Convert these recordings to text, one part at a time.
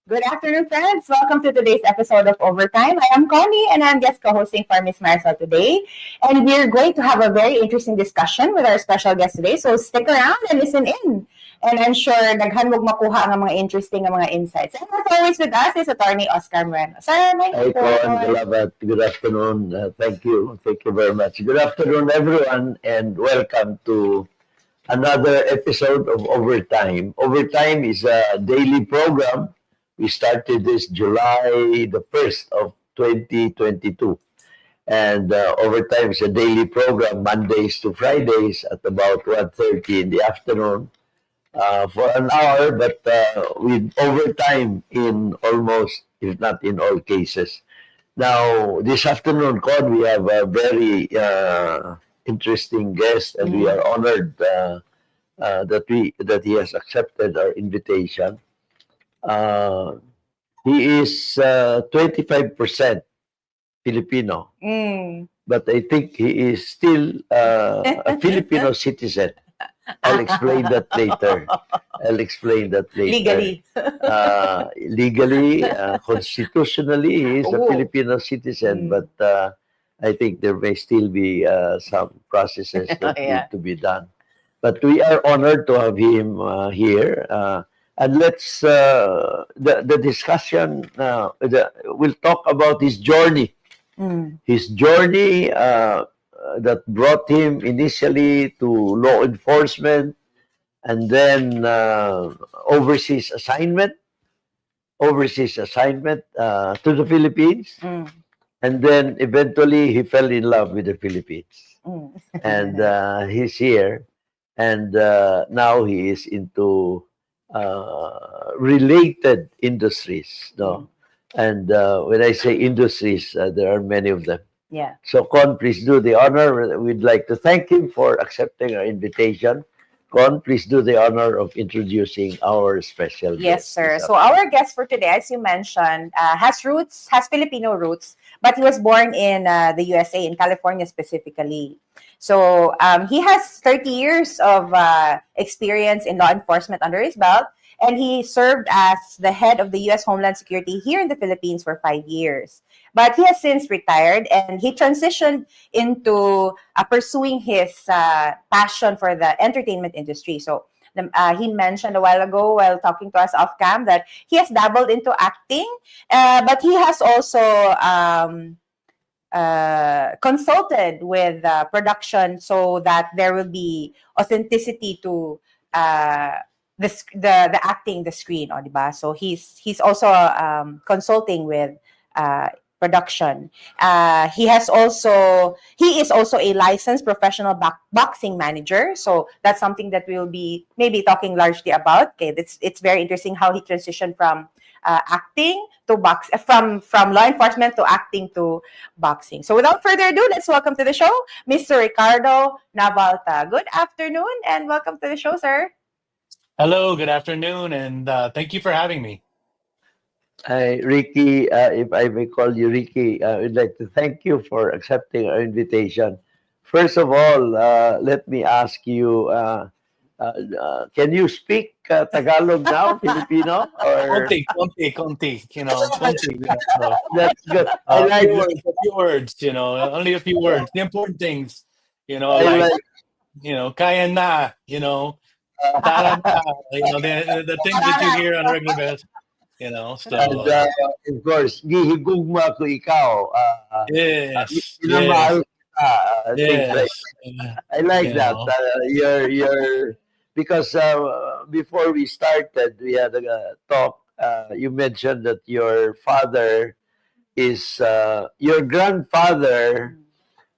Good afternoon, friends. Welcome to today's episode of Overtime. I am Connie, and I'm guest co-hosting for Miss Marisol today. And we're going to have a very interesting discussion with our special guest today. So stick around and listen in. And I'm sure naghanmog makuha ang mga interesting ang mga insights. And as always with us is Attorney Oscar Moreno. Sir, may Hi, Con. Good afternoon. Thank you. Thank you very much. Good afternoon, everyone, and welcome to another episode of Overtime. Overtime is a daily program. We started this July the 1st of 2022. And Overtime is a daily program, Mondays to Fridays at about 1:30 in the afternoon for an hour, but with overtime in almost, if not in all cases. Now, this afternoon, Con, we have a very interesting guest, and we are honored that he has accepted our invitation. Uh, he is 25% Filipino, but I think he is still a Filipino citizen. I'll explain that later. Legally. Legally, constitutionally, he is a Filipino citizen, but I think there may still be some processes that need to be done. But we are honored to have him here. And let's, the discussion, we'll talk about his journey. His journey that brought him initially to law enforcement, and then overseas assignment to the Philippines, and then eventually he fell in love with the Philippines, and he's here, and now he is into related industries, no? And when I say industries, there are many of them. Yeah. So, Con, please do the honor. We'd like to thank him for accepting our invitation. Con, please do the honor of introducing our special guest. Yes, sir. So our guest for today, as you mentioned, has Filipino roots, but he was born in the USA, in California specifically. So he has 30 years of experience in law enforcement under his belt, and he served as the head of the U.S. Homeland Security here in the Philippines for 5 years. But he has since retired, and he transitioned into pursuing his passion for the entertainment industry. So he mentioned a while ago while talking to us off cam that he has dabbled into acting, but he has also consulted with production so that there will be authenticity to the acting, the screen, o, diba? So he's also consulting with production. He is also a licensed professional boxing manager. So that's something that we'll be maybe talking largely about. Okay, it's very interesting how he transitioned from acting to from law enforcement to acting to boxing. So without further ado, let's welcome to the show Mr. Ricardo Navalta. Good afternoon and welcome to the show, sir. Hello, good afternoon, and thank you for having me. Hi, Ricky. If I may call you Ricky, I would like to thank you for accepting our invitation. First of all, let me ask you, can you speak Tagalog now, Filipino? Or Konti, konti. that's good. I A like few words, only a few words. The important things, I like, like kaya na, tara na, the things that you hear on a regular basis, and so, of course, gihigugma ko ikaw. yes, Minamahal ka, things like yes, I like that. You're because before we started, we had a talk. You mentioned that your father is your grandfather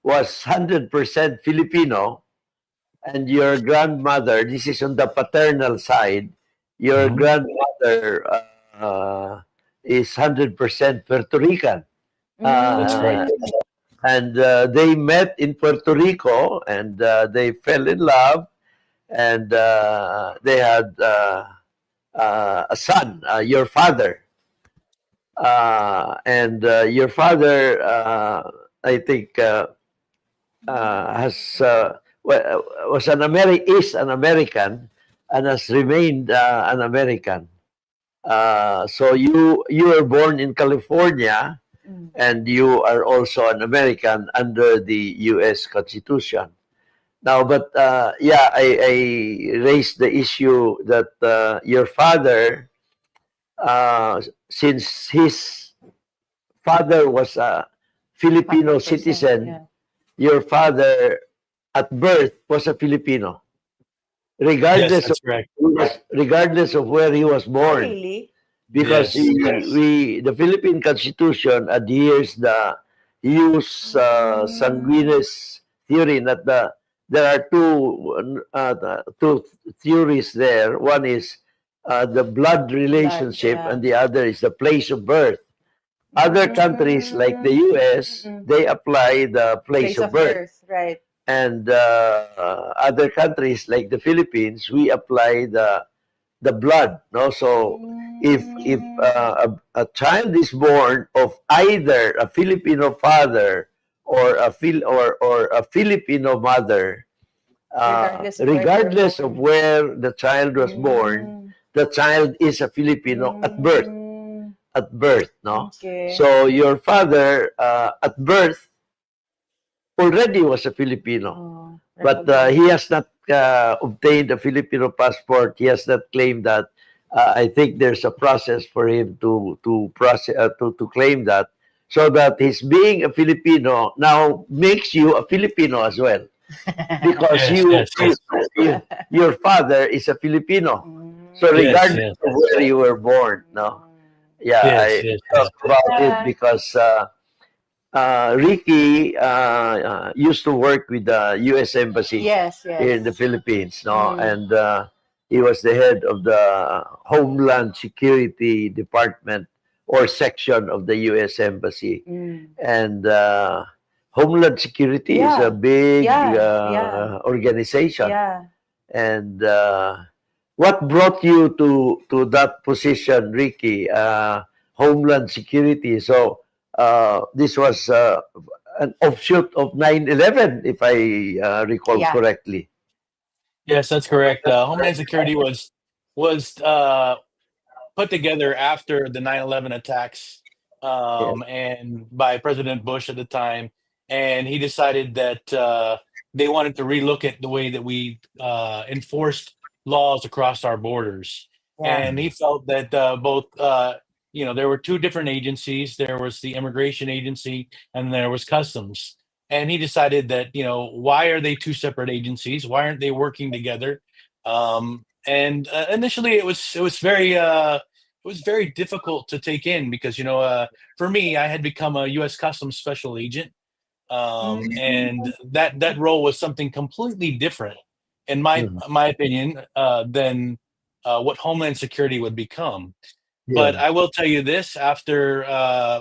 was 100% Filipino, and your grandmother. This is on the paternal side. Your grandmother is 100% Puerto Rican. That's right. And they met in Puerto Rico, and they fell in love, and they had a son, your father, and your father, I think, has is an American and has remained an American. So you were born in California, Mm. and you are also an American under the U.S. Constitution. Now, but yeah, I raised the issue that your father, since his father was a Filipino Person. citizen, Yeah. your father at birth was a Filipino, Yes, regardless of that's correct. regardless of where he was Oh, born, really? because Yes, yes. the Philippine Constitution adheres the use Mm. sanguinis theory. That there are two theories there. One is the blood Blood. relationship, Yeah. and the other is the place of birth. Other countries like the Mm. U.S. Mm-mm. they apply the place Place of of birth, birth. Right. and other countries like the Philippines we apply the blood. No, so if Mm. a child is born of either a Filipino father or a Filipino mother, Regardless of where they were regardless of born. where the child was born, Mm. the child is a Filipino at birth. Mm. At birth, no. Okay. So your father at birth already was a Filipino, Oh, but recognized. he has not obtained a Filipino passport. He has not claimed that. I think there's a process for him to claim that, so that his being a Filipino now makes you a Filipino as well, because Yes, yes, yes. you your father is a Filipino. So Yes, Mm. regardless yes. of where you were born, no, yeah, Yes, I yes, yes. talk about it Yeah. because Ricky used to work with the U.S. Embassy Yes, here in the yes. Philippines, no, Mm. and he was the head of the Homeland Security Department or section of the U.S. Embassy, Mm. and Homeland Security is a Yeah. big Yeah. Yeah. organization, Yeah. and what brought you to that position, Ricky? Homeland Security. So this was an offshoot of 9/11, if I recall Yeah. correctly. Yes, that's correct. Homeland Security was put together after the 9/11 attacks, Yes. and by President Bush at the time, and he decided that they wanted to relook at the way that we enforced laws across our borders, Yeah. and he felt that both. There were two different agencies. There was the immigration agency, and there was customs. And he decided that, why are they two separate agencies? Why aren't they working together? And initially, it was very difficult to take in because for me, I had become a U.S. Customs Special Agent, and Mm. that role was something completely different, in my Mhm. my opinion, than what Homeland Security would become. But Yeah. I will tell you this: after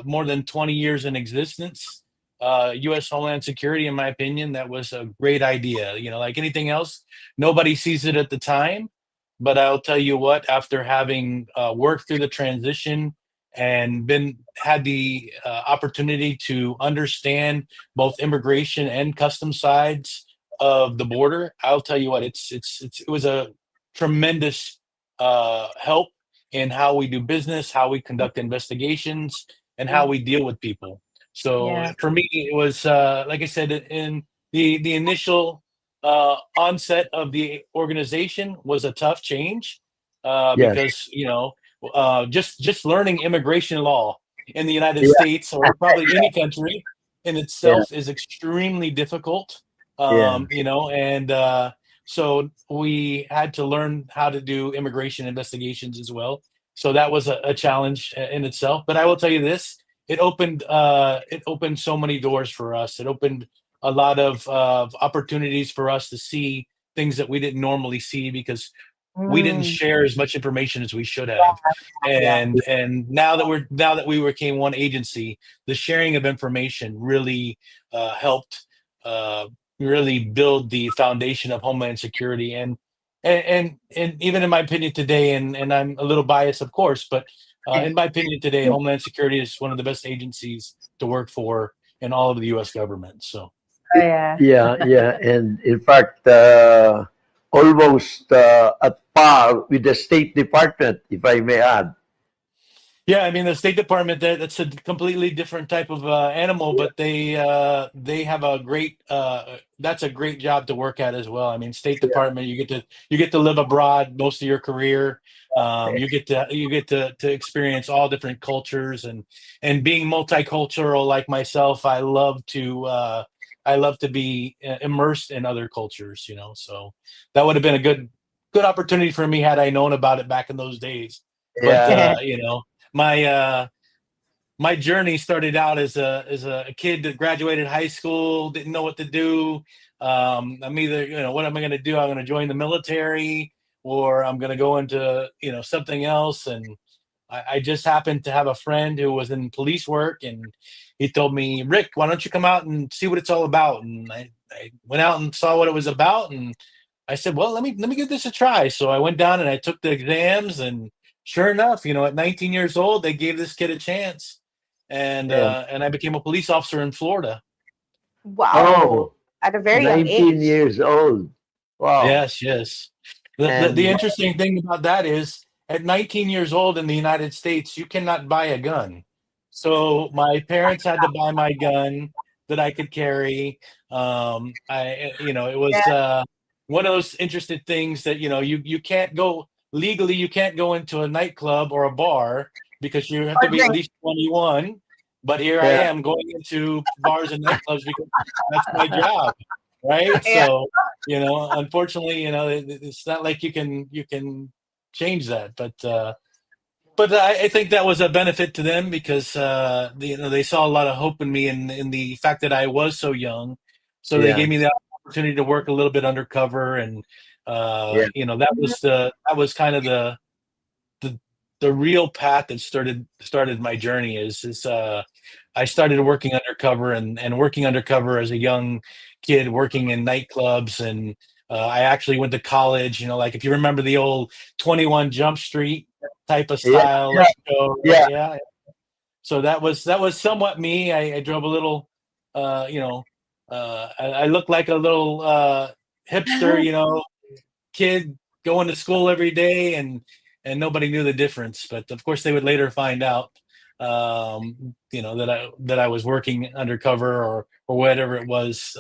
more than 20 years in existence, U.S. Homeland Security, in my opinion, that was a great idea. Like anything else, nobody sees it at the time, but I'll tell you what, after having worked through the transition and been had the opportunity to understand both immigration and custom sides of the border, I'll tell you what, it was a tremendous help in how we do business, how we conduct investigations, and how Mm. we deal with people. So Yeah. for me, it was like I said, in the initial onset of the organization was a tough change, Yes. because just learning immigration law in the United Yeah. States, or probably any country in Yeah. itself, is extremely difficult. Yeah. And so we had to learn how to do immigration investigations as well. So that was a challenge in itself. But I will tell you this: it opened so many doors for us. It opened a lot of opportunities for us to see things that we didn't normally see because we didn't Mm. share as much information as we should have. Yeah. And now that we became one agency, the sharing of information really helped uh, really build the foundation of Homeland Security. And even in my opinion today, and I'm a little biased, of course, but in my opinion today, Homeland Security is one of the best agencies to work for in all of the U.S. government. So Oh, yeah. Yeah. Yeah. And in fact, almost at par with the State Department, if I may add. Yeah, I mean the State Department that's a completely different type of animal, but they have a great that's a great job to work at as well. I mean, State Yeah. Department, you get to live abroad most of your career. You get to experience all different cultures and being multicultural like myself, I love to be immersed in other cultures, you know. So that would have been a good opportunity for me had I known about it back in those days. But Yeah. you know, my my journey started out as a kid that graduated high school, didn't know what to do. I'm either, you know, what am I going to do? I'm going to join the military, or I'm going to go into, you know, something else. And I just happened to have a friend who was in police work, and he told me, Rick, why don't you come out and see what it's all about? And I went out and saw what it was about, and I said, well, let me give this a try. So I went down and I took the exams, and sure enough, you know, at 19 years old, they gave this kid a chance, Yeah. and I became a police officer in Florida. Wow. Oh, At a very young 19 age. years old. Wow. Yes, yes. The And interesting thing about that is at 19 years old in the United States, you cannot buy a gun. So my parents had to buy my gun that I could carry. You know, it Yeah. was one of those interesting things that, you know, you can't go legally, you can't go into a nightclub or a bar because you have to Or be at drink. least 21. But here I yeah, am going into bars and nightclubs because that's my job, right? Yeah. So you know, unfortunately, you know, it's not like you can change that. But I think that was a benefit to them because you know, they saw a lot of hope in me in the fact that I was so young. So they yeah, gave me the opportunity to work a little bit undercover, and yeah, you know, that was kind of the the real path that started my journey is I started working undercover and working undercover as a young kid working in nightclubs, and I actually went to college, you know, like if you remember the old 21 Jump Street type of yeah, style yeah, of show, right? yeah. Yeah. So that was somewhat me. I drove a little you know, I looked like a little hipster, you know, kid going to school every day, and nobody knew the difference. But of course, they would later find out, you know, that I was working undercover or whatever it was,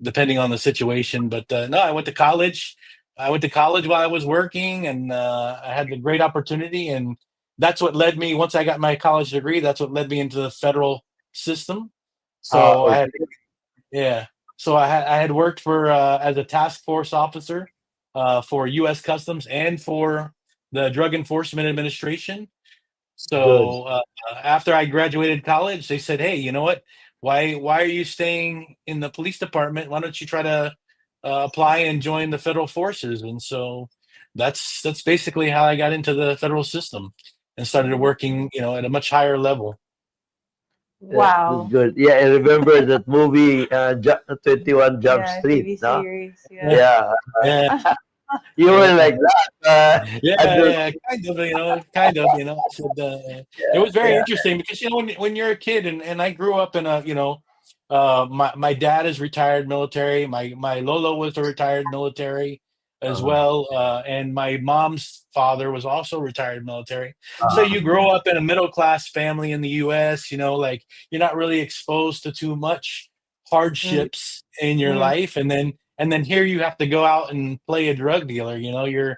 depending on the situation. But no, I went to college. I went to college while I was working, and I had a great opportunity, and that's what led me. Once I got my college degree, that's what led me into the federal system. So I had Okay. yeah. So I had worked for as a task force officer for U.S. Customs and for the Drug Enforcement Administration. Good. So after I graduated college, they said, "Hey, you know what? Why are you staying in the police department? Why don't you try to apply and join the federal forces?" And so that's basically how I got into the federal system and started working, you know, at a much higher level. Yeah, that's Wow. good. Yeah, I remember that movie, 21 Jump Yeah, Street, TV no? series. Yeah. Yeah, Yeah, yeah, you were yeah. like that. Yeah, I don't, yeah, kind of, you know. I said, it yeah, was very yeah, interesting because you know when you're a kid and I grew up in a you know, my dad is retired military. My Lolo was a retired military as uh, well, and my mom's father was also retired military. So uh, you grow up in a middle class family in the U.S. You know, like you're not really exposed to too much Mm, hardships in your mm, life, and then here you have to go out and play a drug dealer. You know, you're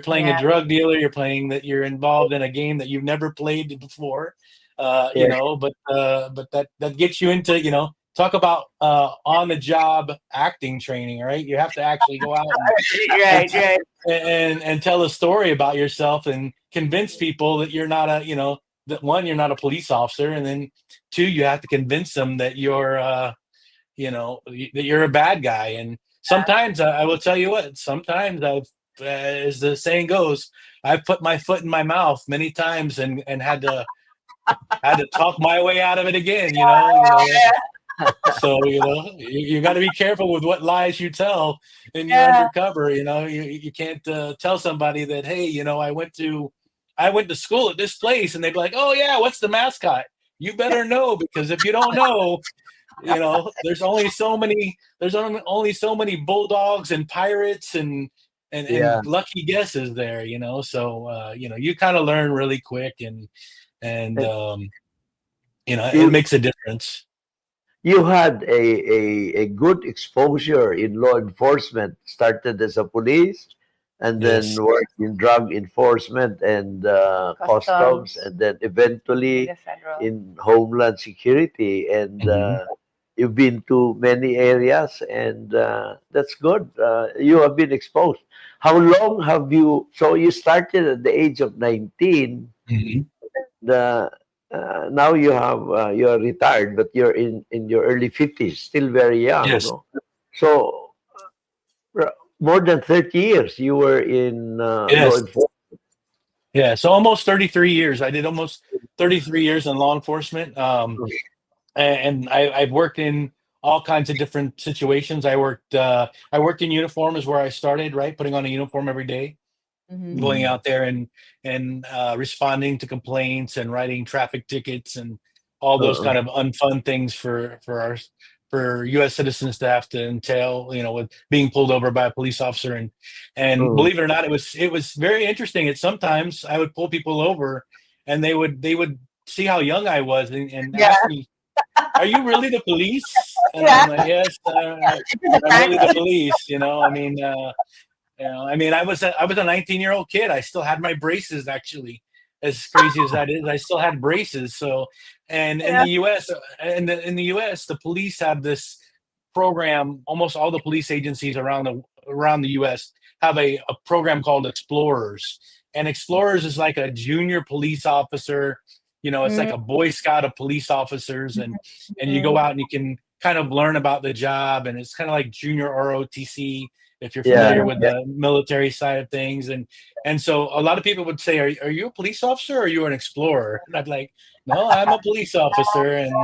playing a yeah. drug dealer. You're playing that. You're involved in a game that you've never played before. You yeah, know, but that gets you into, you know, talk about on the job acting training. Right, you have to actually go out and Right, right. and tell a story about yourself and convince people that you're not a, you know, that one, you're not a police officer, and then two, you have to convince them that you're you know, that you're a bad guy. And sometimes I will tell you what, sometimes I've as the saying goes, I've put my foot in my mouth many times and had to talk my way out of it again, you know. So, you know, you got to be careful with what lies you tell in your Yeah. undercover. You know, you can't tell somebody that, hey, you know, I went to school at this place, and they'd be like, oh yeah, what's the mascot? You better know, because if you don't know, you know, there's only so many bulldogs and pirates Yeah. and lucky guesses there, so you kind of learn really quick, and And it you makes a difference. you had a good exposure in law enforcement. Started as a police, and then Yes. worked in drug enforcement and customs, Customs, and then in eventually the federal. in homeland security. And Mhm. you've been to many areas, and that's good. You have been exposed. How long have you? So you started at the age of 19. Mhm. The Now you have you're retired, but you're in your early 50s, still very young, Yes. no? So more than 30 years you were in law Yes. enforcement. Yeah. So almost 33 years. I did almost 33 years in law enforcement. And I've worked in all kinds of different situations. I worked in uniform is where I started, right? Putting on a uniform every day, Mm-hmm. going Mm. out there and responding to complaints and writing traffic tickets and all those Uh-uh. kind of unfun things for U.S. citizens to have to entail, with being pulled over by a police officer, and Uh-uh. believe it or not, it was very interesting. It sometimes I would pull people over, and they would see how young I was and Yeah, ask me, "Are you really the police?" And yeah. I'm like, "Yes, It is a I'm really the practice. police." I was a 19-year-old kid. I still had my braces. Actually, as crazy as that is, I still had braces. So, and in Yeah. the U.S., the police have this program. Almost all the police agencies around the U.S. have a program called Explorers, and Explorers is like a junior police officer. It's like a Boy Scout of police officers, and you go Mm-hmm. out and you can kind of learn about the job, and it's kind of like junior ROTC if you're Yeah, familiar with yeah, the military side of things. And so a lot of people would say, are you a police officer or are you an explorer? And I'd like, no, I'm a police officer. And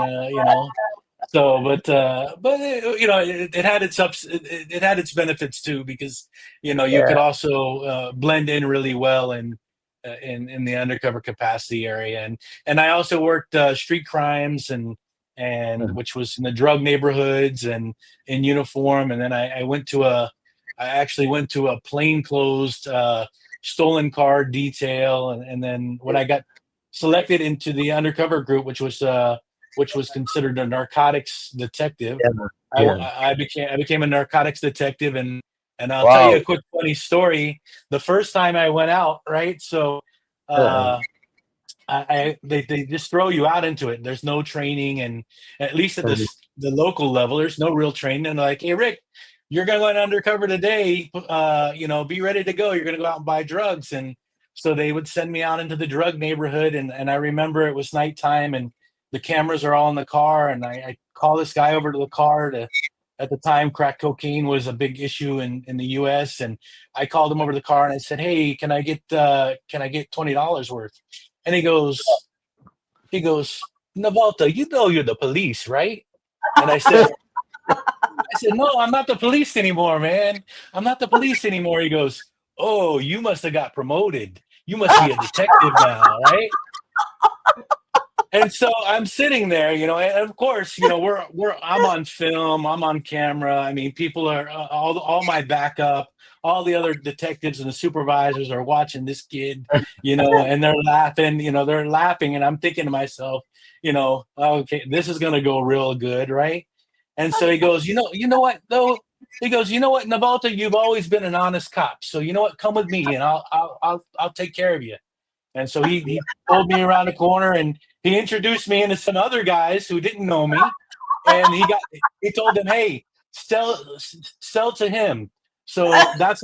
so but it had its ups, it had its benefits too, because you yeah. could also blend in really well in the undercover capacity area. And I also worked street crimes, and which was in the drug neighborhoods and in uniform. And then I actually went to a plainclothes stolen car detail, and then when I got selected into the undercover group, which was considered a narcotics detective, Yeah, I, yeah. I became a narcotics detective, and I'll tell you a Wow. quick funny story. The first time I went out, right? So Uh-uh. uh, they just throw you out into it. There's no training, and at least at the local level, there's no real training. And they're like, hey, Rick, you're going undercover today. Be ready to go. You're going to go out and buy drugs. And so they would send me out into the drug neighborhood, and I remember it was nighttime, and the cameras are all in the car, and I call this guy over to the car to. At the time, crack cocaine was a big issue in the U.S., and I called him over to the car and I said, "Hey, can I get $20 worth?" And he goes, Navalta, you're the police, right? And I said, no, I'm not the police anymore, man. I'm not the police anymore. He goes, oh, you must have got promoted. You must be a detective now, right? And so I'm sitting there, and of course, I'm on film, I'm on camera. I mean, people are all my backup, all the other detectives and the supervisors are watching this kid, and they're laughing, and I'm thinking to myself, okay, this is gonna go real good, right? And so he goes, you know what though? He goes, you know what, Navalta, you've always been an honest cop, so you know what, come with me, and I'll take care of you. And so he pulled me around the corner and he introduced me into some other guys who didn't know me. And he told them, hey, sell to him. So that's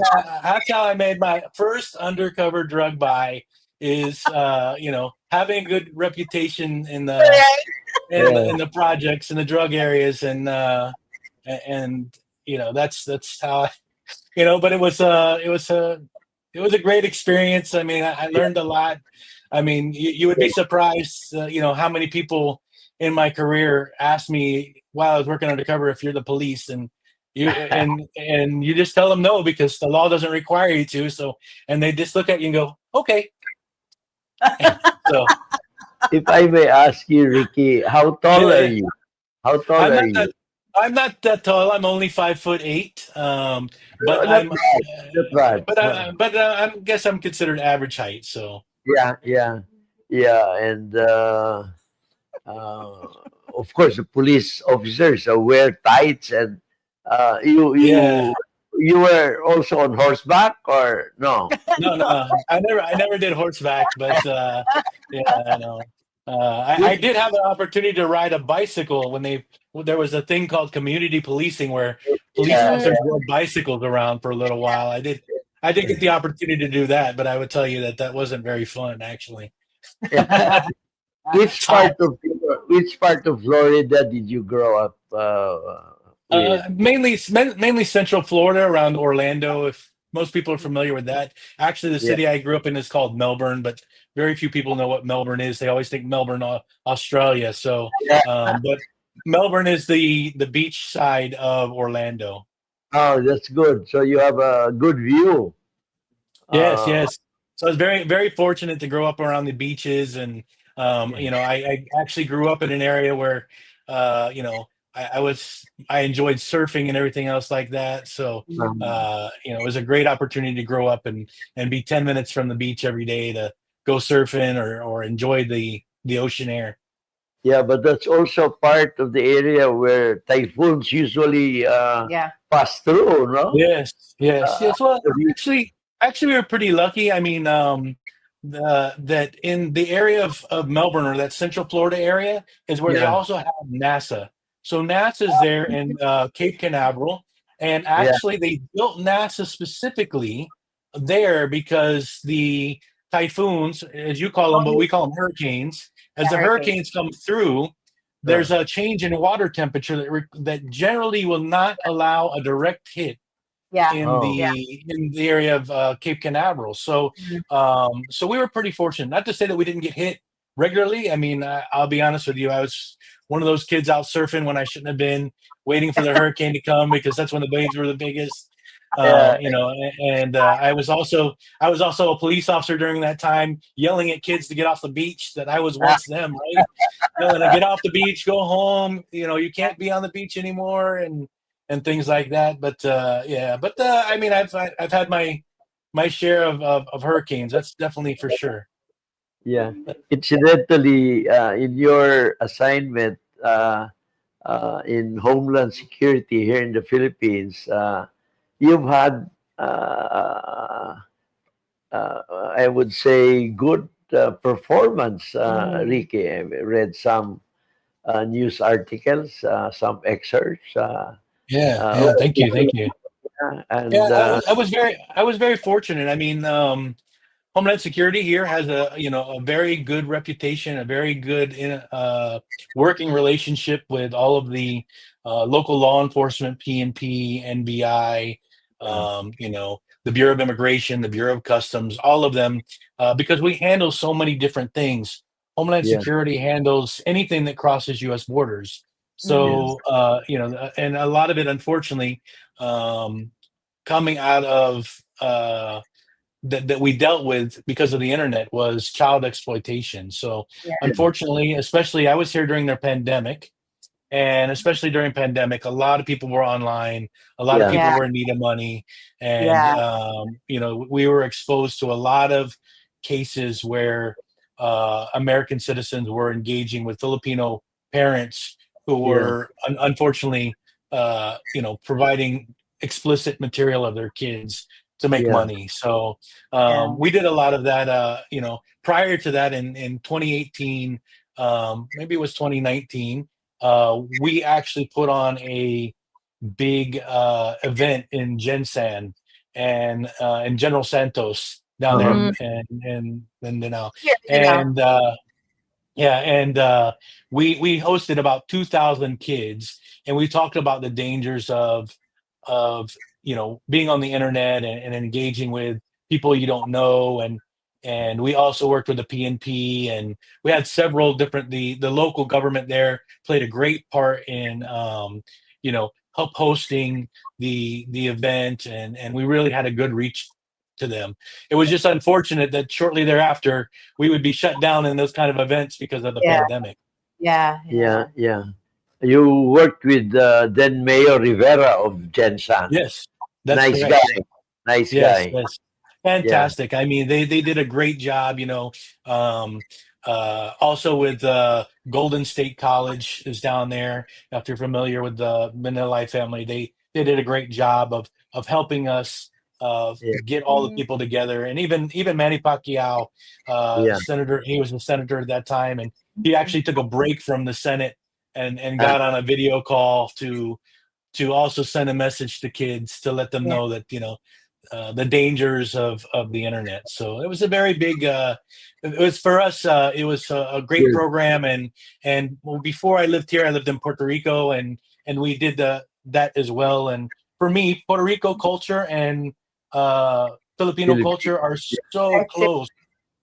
how I made my first undercover drug buy, is having a good reputation in the Right. in the Yeah. in the projects in the drug areas, and that's how but it was a great experience. I mean, I learned a lot. I mean, you would be surprised, how many people in my career asked me while I was working undercover if you're the police, and you just tell them no because the law doesn't require you to. So, and they just look at you and go, okay. So If I may ask you, Ricky, how tall yeah, are yeah. you? How tall I'm are not that you? I'm not that tall. I'm only 5'8". But Not I'm, bad. Not bad. I guess I'm considered average height. So Yeah, yeah, yeah. And uh, of course, the police officers wear tights, and uh, you yeah, you you were also on horseback or no? no, no, I never did horseback, but yeah, I know. I Which, did have an opportunity to ride a bicycle when there was a thing called community policing where police yeah, Mm, officers rode bicycles around for a little while. I did get the opportunity to do that, but I would tell you that that wasn't very fun actually. yeah. Which It's hot. part of which part of Florida did you grow up with? Mainly Central Florida around Orlando. If most people are familiar with that, actually, the Yeah, city I grew up in is called Melbourne, but very few people know what Melbourne is. They always think Melbourne, Australia. So, yeah. but Melbourne is the beach side of Orlando. Oh, that's good. So you have a good view. Yes, Uh, yes. So I was very fortunate to grow up around the beaches, and yeah. I actually grew up in an area where, I enjoyed surfing and everything else like that. So, Um, it was a great opportunity to grow up and be 10 minutes from the beach every day to go surfing or enjoy the ocean air. yeah, but that's also part of the area where typhoons usually yeah. pass through, no? Yes, yes, Uh, yes. Well, the- actually, we were pretty lucky. I mean, that in the area of Melbourne or that Central Florida area is where they yeah, also have NASA. So NASA's there in Cape Canaveral, and yeah, actually they built NASA specifically there because the typhoons, as you call them, but Oh, we call them hurricanes, as yeah, the hurricane. hurricanes come through, uh, there's a change in water temperature that generally will not allow a direct hit Yeah, in oh, yeah. the area of Cape Canaveral. So Mhm. so we were pretty fortunate. Not to say that we didn't get hit regularly. I mean, I'll be honest with you. I was one of those kids out surfing when I shouldn't have been, waiting for the hurricane to come because that's when the waves were the biggest. yeah, And I was also a police officer during that time, yelling at kids to get off the beach. That I was once them, right? Yelling to get off the beach, go home. You can't be on the beach anymore, and things like that. But yeah, but I mean, I've had my share of hurricanes. That's definitely for sure. yeah. Incidentally, in your assignment in Homeland Security here in the Philippines, you've had, uh, I would say, good performance, Mm. Ricky. I read some news articles, some excerpts, Yeah, uh, yeah. Thank you, thank you. Yeah, and I was very fortunate. I mean, Homeland Security here has a very good reputation, a very good working relationship with all of the local law enforcement, PNP, NBI, uh, the Bureau of Immigration, the Bureau of Customs, all of them, because we handle so many different things. Homeland yeah, Security handles anything that crosses U.S. borders. Mhm. yes, So, and a lot of it, unfortunately, um, coming out of that we dealt with because of the internet was child exploitation. So Yeah, yeah, unfortunately, especially I was here during their pandemic, and especially during pandemic, a lot of people were online. A lot of yeah, people yeah, were in need of money, and yeah. we were exposed to a lot of cases where American citizens were engaging with Filipino parents who yeah, were unfortunately, providing explicit material of their kids to make yeah, money. So Yeah. we did a lot of that. Prior to that, in 2018, maybe it was 2019, we actually put on a big event in Gensan and in General Santos down there, uh-huh, Mm. and Mindanao, Here, you know. and yeah, and we hosted about 2,000 kids, and we talked about the dangers of being on the internet and engaging with people you don't know, and we also worked with the PNP, and we had several different the local government there played a great part in help hosting the event, and we really had a good reach to them. It was just unfortunate that shortly thereafter we would be shut down in those kind of events because of the Yeah, pandemic. yeah, yeah, yeah. yeah. You worked with then Mayor Rivera of Gensan. Yes, that's Nice correct. guy. Nice Yes, guy. yes. Yeah. Fantastic. I mean, they did a great job, Um, also with Golden State College is down there. If you're familiar with the Manilai family, they did a great job of helping us Yeah. get all the Mm, people together. And even Manny Pacquiao, Yeah. senator, he was a senator at that time, and he mm, actually took a break from the Senate and Uh, got on a video call to also send a message to kids to let them yeah. know that the dangers of the internet. So it was a very big. It was for us. It was a great good. program, and well, before I lived here, I lived in Puerto Rico, and we did that as well. And for me, Puerto Rico culture and Filipino culture Philippines. are Yeah. so That's it. close.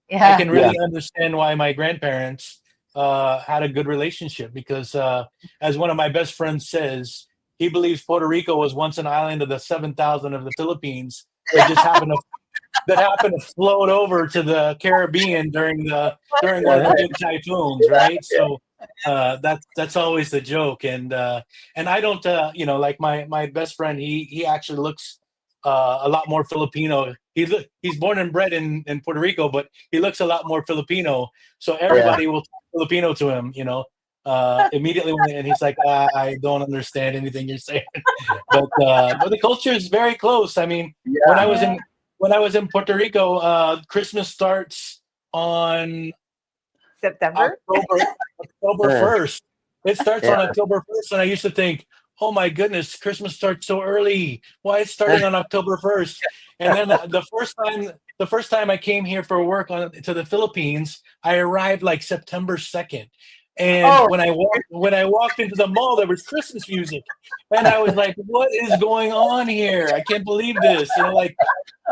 I Yeah. can Yeah. really understand why my grandparents had a good relationship because, as one of my best friends says, he believes Puerto Rico was once an island of the 7,000 of the Philippines that just happened to float over to the Caribbean during one of the big typhoons, right? So that's always the joke, and I don't, like my best friend, he actually looks a lot more Filipino. He's born and bred in Puerto Rico, but he looks a lot more Filipino. So Yeah. everybody will talk Filipino to him, immediately, and he's like, I don't understand anything you're saying. But the culture is very close. I mean, when I Yeah. was Yeah. in when I was in Puerto Rico, Christmas starts on September. October October Uh, 1st. It starts yeah. on October 1st, and I used to think, "Oh my goodness, Christmas starts so early. Why it's starting on October 1st?" And then the first time I came here for work to the Philippines, I arrived like September 2nd. And Oh, when I walked into the mall, there was Christmas music, and I was like, "What is going on here? I can't believe this!" Like,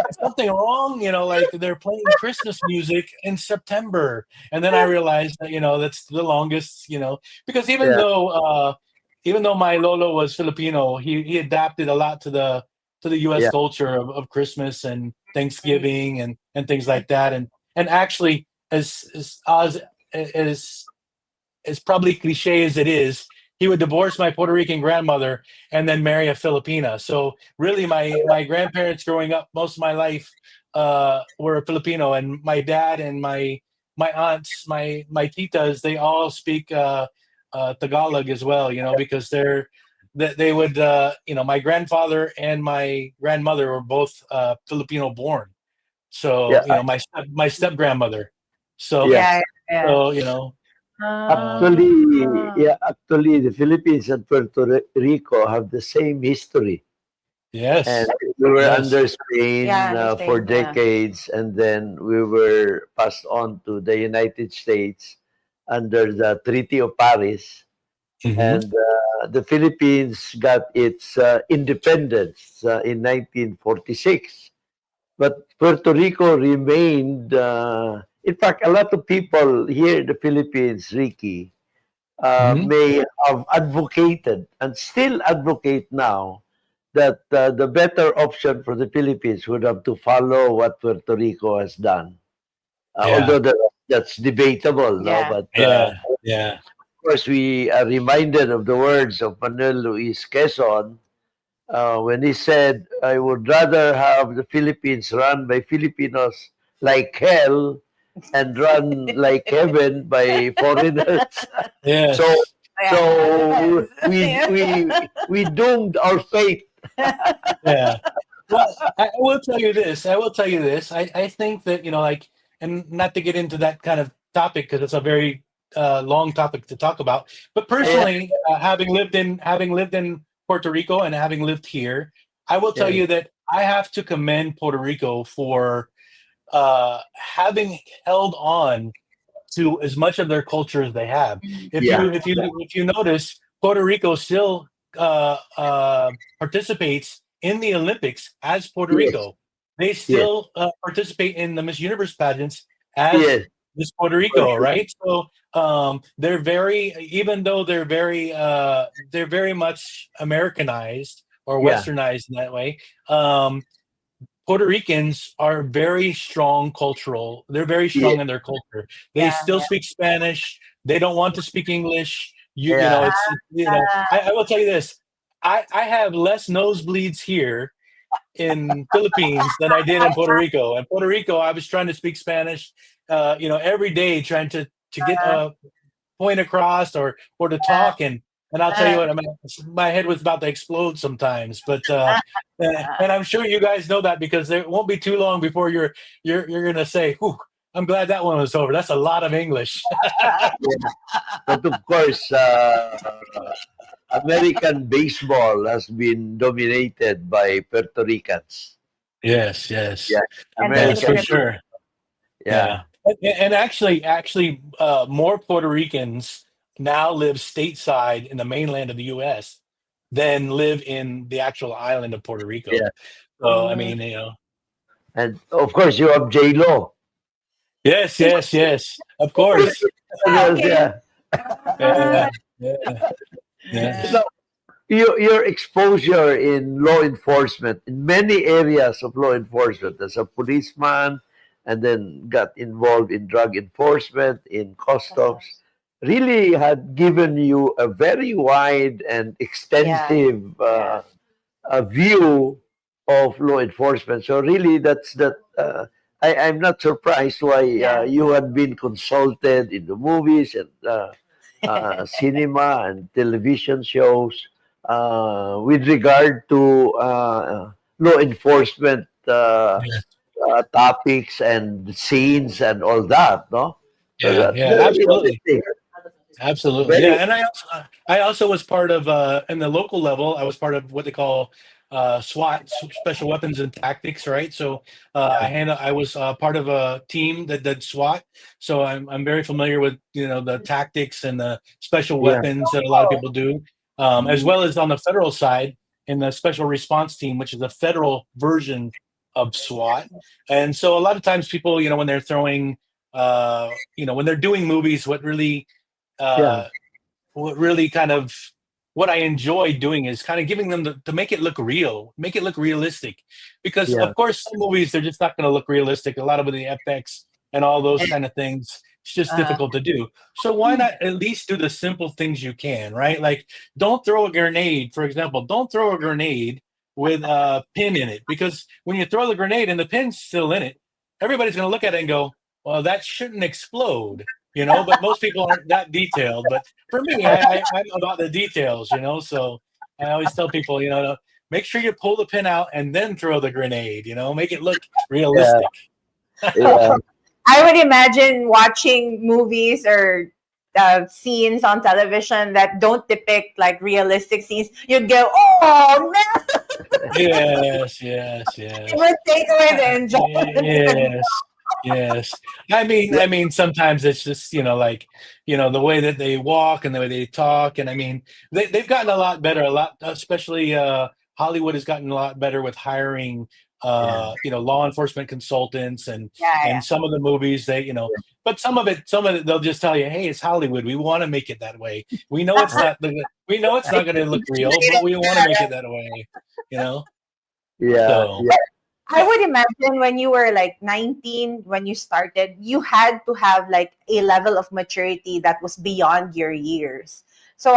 is something wrong? Like they're playing Christmas music in September. And then I realized that, that's the longest, because Yeah. even though my Lolo was Filipino, he adapted a lot to the US Yeah. culture of Christmas and mm, Thanksgiving and things like that. And actually, as as probably cliche as it is, he would divorce my Puerto Rican grandmother and then marry a Filipina. So really, my grandparents growing up most of my life were Filipino, and my dad and my aunts, my titas, they all speak Tagalog as well. Because they would my grandfather and my grandmother were both Filipino born. Yeah. So my step grandmother. So Yeah. yeah. Yeah. so uh, Ah. Actually, the Philippines and Puerto Rico have the same history. And yes. we were Yes. under Spain Yeah, the for same. Yeah. decades, and then we were passed on to the United States under the Treaty of Paris. Mhm. And the Philippines got its independence in 1946. But Puerto Rico remained, in fact, a lot of people here in the Philippines, Ricky, Mhm. may have advocated and still advocate now that the better option for the Philippines would have to follow what Puerto Rico has done. Yeah. Although that's debatable, no? Yeah. But Yeah. Yeah. of course, we are reminded of the words of Manuel Luis Quezon when he said, I would rather have the Philippines run by Filipinos like hell and run like heaven by foreigners. So Yes. so we Yeah. we we doomed our fate. Yeah. Well, I will tell you this. I will tell you this. I think that, like, and not to get into that kind of topic because it's a very long topic to talk about. But Yeah, personally, having lived in Puerto Rico and having lived here, I will tell yeah, you that I have to commend Puerto Rico for having held on to as much of their culture as they have. If yeah, you if you if you notice, Puerto Rico still participates in the Olympics as Puerto yes, Rico. They yes, still participate in the Miss Universe pageants as yes, Miss Puerto for Rico, sure. right? So they're very, even though they're very much Americanized or Yeah, Westernized in that way. Puerto Ricans are very strong cultural. They're very yeah, strong in their culture. They Yeah. still Yeah. speak Spanish. They don't want to speak English. you know, Yeah. I will tell you this. I have less nosebleeds here in Philippines than I did in Puerto Rico. In Puerto Rico, I was trying to speak Spanish, every day, trying to get a point across or to talk, and I'll tell you what, I mean, my head was about to explode sometimes. But and I'm sure you guys know that because it won't be too long before you're gonna say, "Whew, I'm glad that one was over." That's a lot of English. Yeah. But of course, American baseball has been dominated by Puerto Ricans. Yes, yes, Yeah, And the yes, for American. Filipino. sure. Yeah, Yeah, and actually, more Puerto Ricans now live stateside in the mainland of the U.S. than live in the actual island of Puerto Rico. yeah, So, I Mm. mean, and of course you have J Lo. yes, yes, yes, of course. Okay. Yeah. Yeah, yeah, Yeah. yes, Now, your exposure in law enforcement in many areas of law enforcement as a policeman, and then got involved in drug enforcement, in customs, really had given you a very wide and Yeah. extensive a view of law enforcement. So really, that's that. I'm not surprised why Yeah. you had been consulted in the movies and cinema and television shows with regard to law enforcement yeah, topics and scenes and all that. No, so yeah, that's yeah, very absolutely. interesting. Absolutely. Yeah. Very, And I also was part of in the local level, I was part of what they call SWAT, special weapons and tactics, right? So yeah, I was part of a team that did SWAT. So I'm very familiar with, the tactics and the special yeah, weapons that a lot of people do. As mhm, well as on the federal side in the special response team, which is a federal version of SWAT. And so a lot of times people, when they're throwing when they're doing movies, yeah, uh, what really kind of what I enjoy doing is kind of giving them to make it look real, make it look realistic. Because yeah, of course, some movies they're just not going to look realistic. A lot of the FX and all those kind of things, it's just Uh, difficult to do. So why not at least do the simple things you can, right? Like don't throw a grenade, for example. Don't throw a grenade with a pin in it because when you throw the grenade and the pin's still in it, everybody's going to look at it and go, "Well, that shouldn't explode." But most people aren't that detailed. But for me, I'm about the details, so I always tell people, to make sure you pull the pin out and then throw the grenade, make it look yeah, realistic. yeah. I would imagine watching movies or scenes on television that don't depict like realistic scenes. You'd go, "Oh no!" Yes, yes, It would yes. take away the enjoyment. Yes, yes. I mean, sometimes it's just like the way that they walk and the way they talk, and I mean, they've gotten a lot better. A lot, especially Hollywood has gotten a lot better with hiring Yeah. law enforcement consultants Yeah, and some of the movies but some of it they'll just tell you, hey, it's Hollywood. We want to make it that way. We know it's not going to look real, but we want to make it that way. You know. Yeah, So yeah, I would imagine when you were like 19, when you started, you had to have like a level of maturity that was beyond your years. So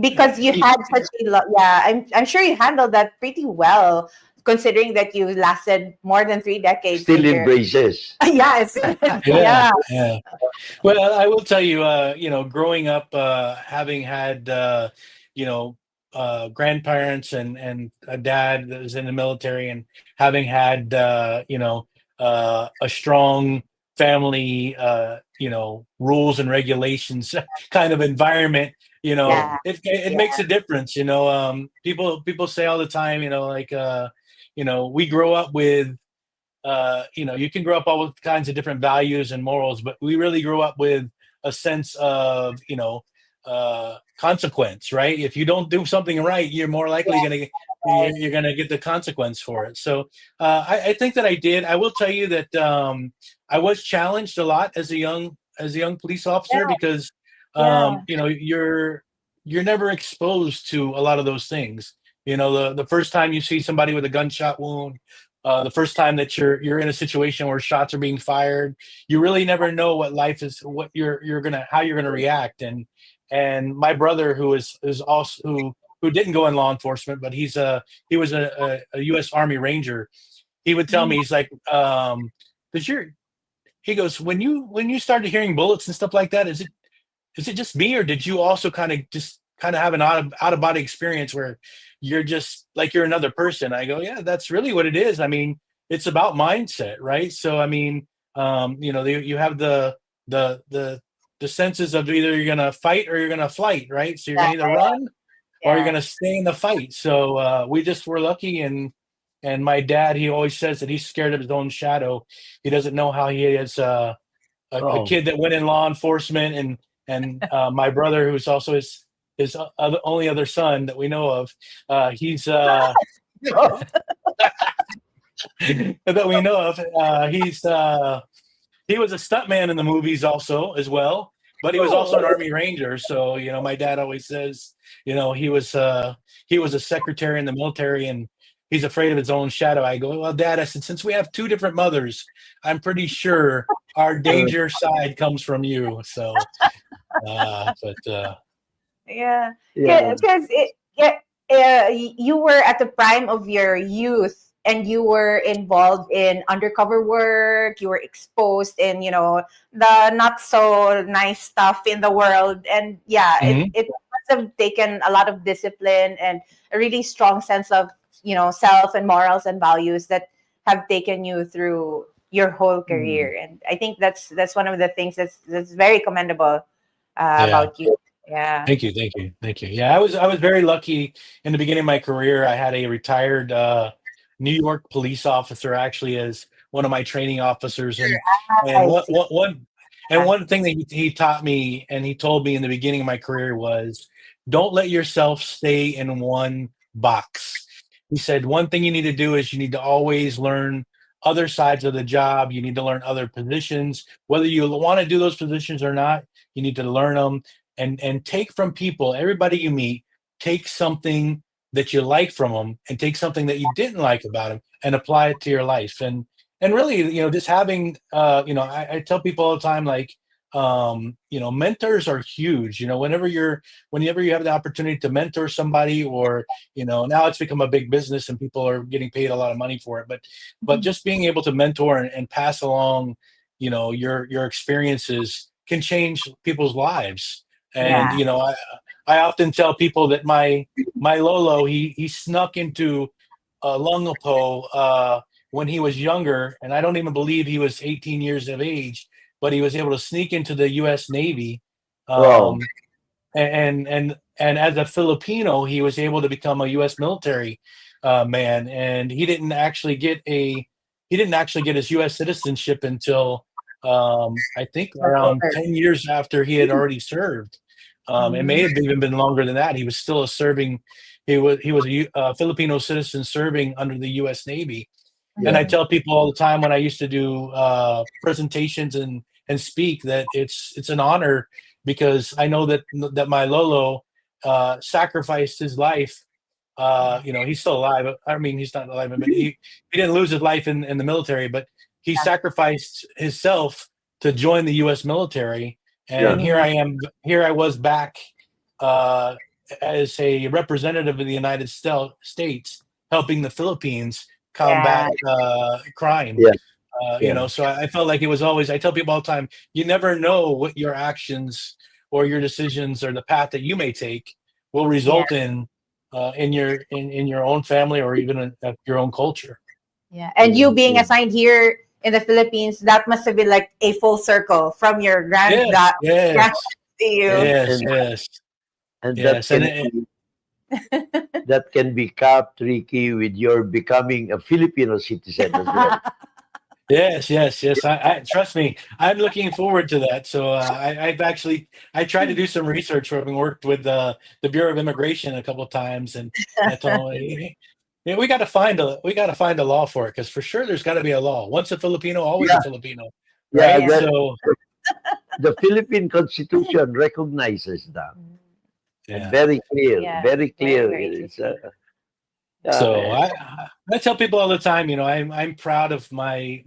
because you had such a lot, yeah, I'm sure you handled that pretty well, considering that you lasted more than 3 decades still in your, embraces. yes, yeah, yeah, yeah. Well, I will tell you, growing up, having had, grandparents and a dad that was in the military, and having had, a strong family, rules and regulations kind of environment, yeah, it yeah, makes a difference. People say all the time, like, we grow up with you can grow up all with kinds of different values and morals, but we really grew up with a sense of, consequence, right? If you don't do something right, you're more likely going to right. you're going to get the consequence for it. So I think that I did. I will tell you that I was challenged a lot as a young police officer Yeah, because yeah, you're never exposed to a lot of those things. The first time you see somebody with a gunshot wound, the first time that you're in a situation where shots are being fired, you really never know what life is, what you're gonna how you're gonna react. And my brother, who is also who didn't go in law enforcement, but he was a U.S. Army Ranger. He would tell me, he's like, "Does your," he goes, when you started hearing bullets and stuff like that, is it just me, or did you also kind of have an out of body experience where you're just like you're another person? I go, yeah, that's really what it is. I mean, it's about mindset, right? So I mean, you have the the senses of either you're gonna fight or you're gonna flight, right? So you're Yeah, gonna either run or you're yeah, gonna stay in the fight. So we just were lucky. And my dad, he always says that he's scared of his own shadow. He doesn't know how he is. A Oh, kid that went in law enforcement, and my brother, who's also his only other son that we know of, he's yeah. that we know of, he was a stuntman in the movies also as well, but he was also an Oh, Army Ranger. So my dad always says, he was a secretary in the military, and he's afraid of his own shadow. I go, well, Dad, I said, since we have two different mothers, I'm pretty sure our uh, danger side comes from you. So, but yeah, yeah. because you were at the prime of your youth, and you were involved in undercover work. You were exposed in, the not so nice stuff in the world, and yeah, it mhm. it must have taken a lot of discipline and a really strong sense of, self and morals and values that have taken you through your whole Mm. career. And I think that's one of the things that's very commendable Yeah. about you. Yeah. Thank you, thank you, thank you. Yeah, I was very lucky in the beginning of my career. I had a retired New York police officer actually as one of my training officers, and I one see. one one and Yeah. one thing that he taught me and he told me in the beginning of my career was, don't let yourself stay in one box. He said one thing you need to do is you need to always learn other sides of the job. You need to learn other positions, whether you want to do those positions or not. You need to learn them and take from people, everybody you meet, take something that you like from them and take something that you didn't like about them and apply it to your life. And really, just having, I tell people all the time, like, mentors are huge. Whenever you have the opportunity to mentor somebody, or now it's become a big business and people are getting paid a lot of money for it, but just being able to mentor and pass along your experiences can change people's lives. And Yeah. I often tell people that my Lolo, he snuck into Lungapo when he was younger, and I don't even believe he was 18 years of age, but he was able to sneak into the U.S. Navy. Wow. Um, and as a Filipino, he was able to become a U.S. military man, and he didn't actually get his U.S. citizenship until I think Much around older. 10 years after he had already served. It may Mm, have even been longer than that. He was still a serving. He was a Filipino citizen serving under the U.S. Navy. And I Yeah. mm. tell people all the time when I used to do presentations and speak that it's an honor, because I know that my Lolo sacrificed his life. He's still alive. I mean, he's not alive, but he didn't lose his life in the military, but he Yeah. sacrificed himself to join the U.S. military. Yeah. And Mm, here I was back uh, as a representative of the United States, helping the Philippines yeah. combat crime. Yeah. Yeah. So I felt like it was always, I tell people all the time, you never know what your actions or your decisions or the path that you may take will Yeah. result in your own family or even in your own culture. Yeah. And you Mm, being mm. assigned here in the Philippines, that must have been like a full circle from your Yes, grand yes, to you. yes, And yes, and yes, and that can be capped, Ricky, with your becoming a Filipino citizen as well. yes, yes, yes. I trust me. I'm looking forward to that. So I tried to do some research, having worked with the Bureau of Immigration a couple of times, and I told them, yeah, we got to find a law for it, because for sure there's got to be a law. Once a Filipino, always a Yeah. Filipino, Yeah. right? Yeah. So The Philippine Constitution recognizes that. And yeah, very clear, Yeah. very Very, clear. very It's interesting. So Yeah. I tell people all the time, I'm proud of my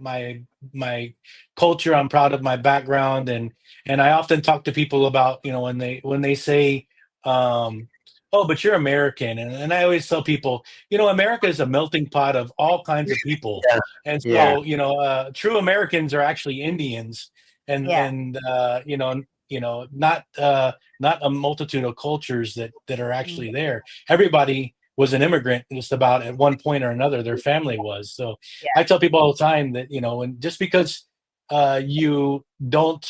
culture. I'm proud of my background, and I often talk to people about, when they say, um, "Oh, but you're American," and I always tell people, America is a melting pot of all kinds of people, Yeah. and Yeah. so true Americans are actually Indians, and Yeah. and not a multitude of cultures that are actually Mm. there. Everybody was an immigrant just about at one point or another. Their family was. So I Yeah. tell people all the time that, and just because you don't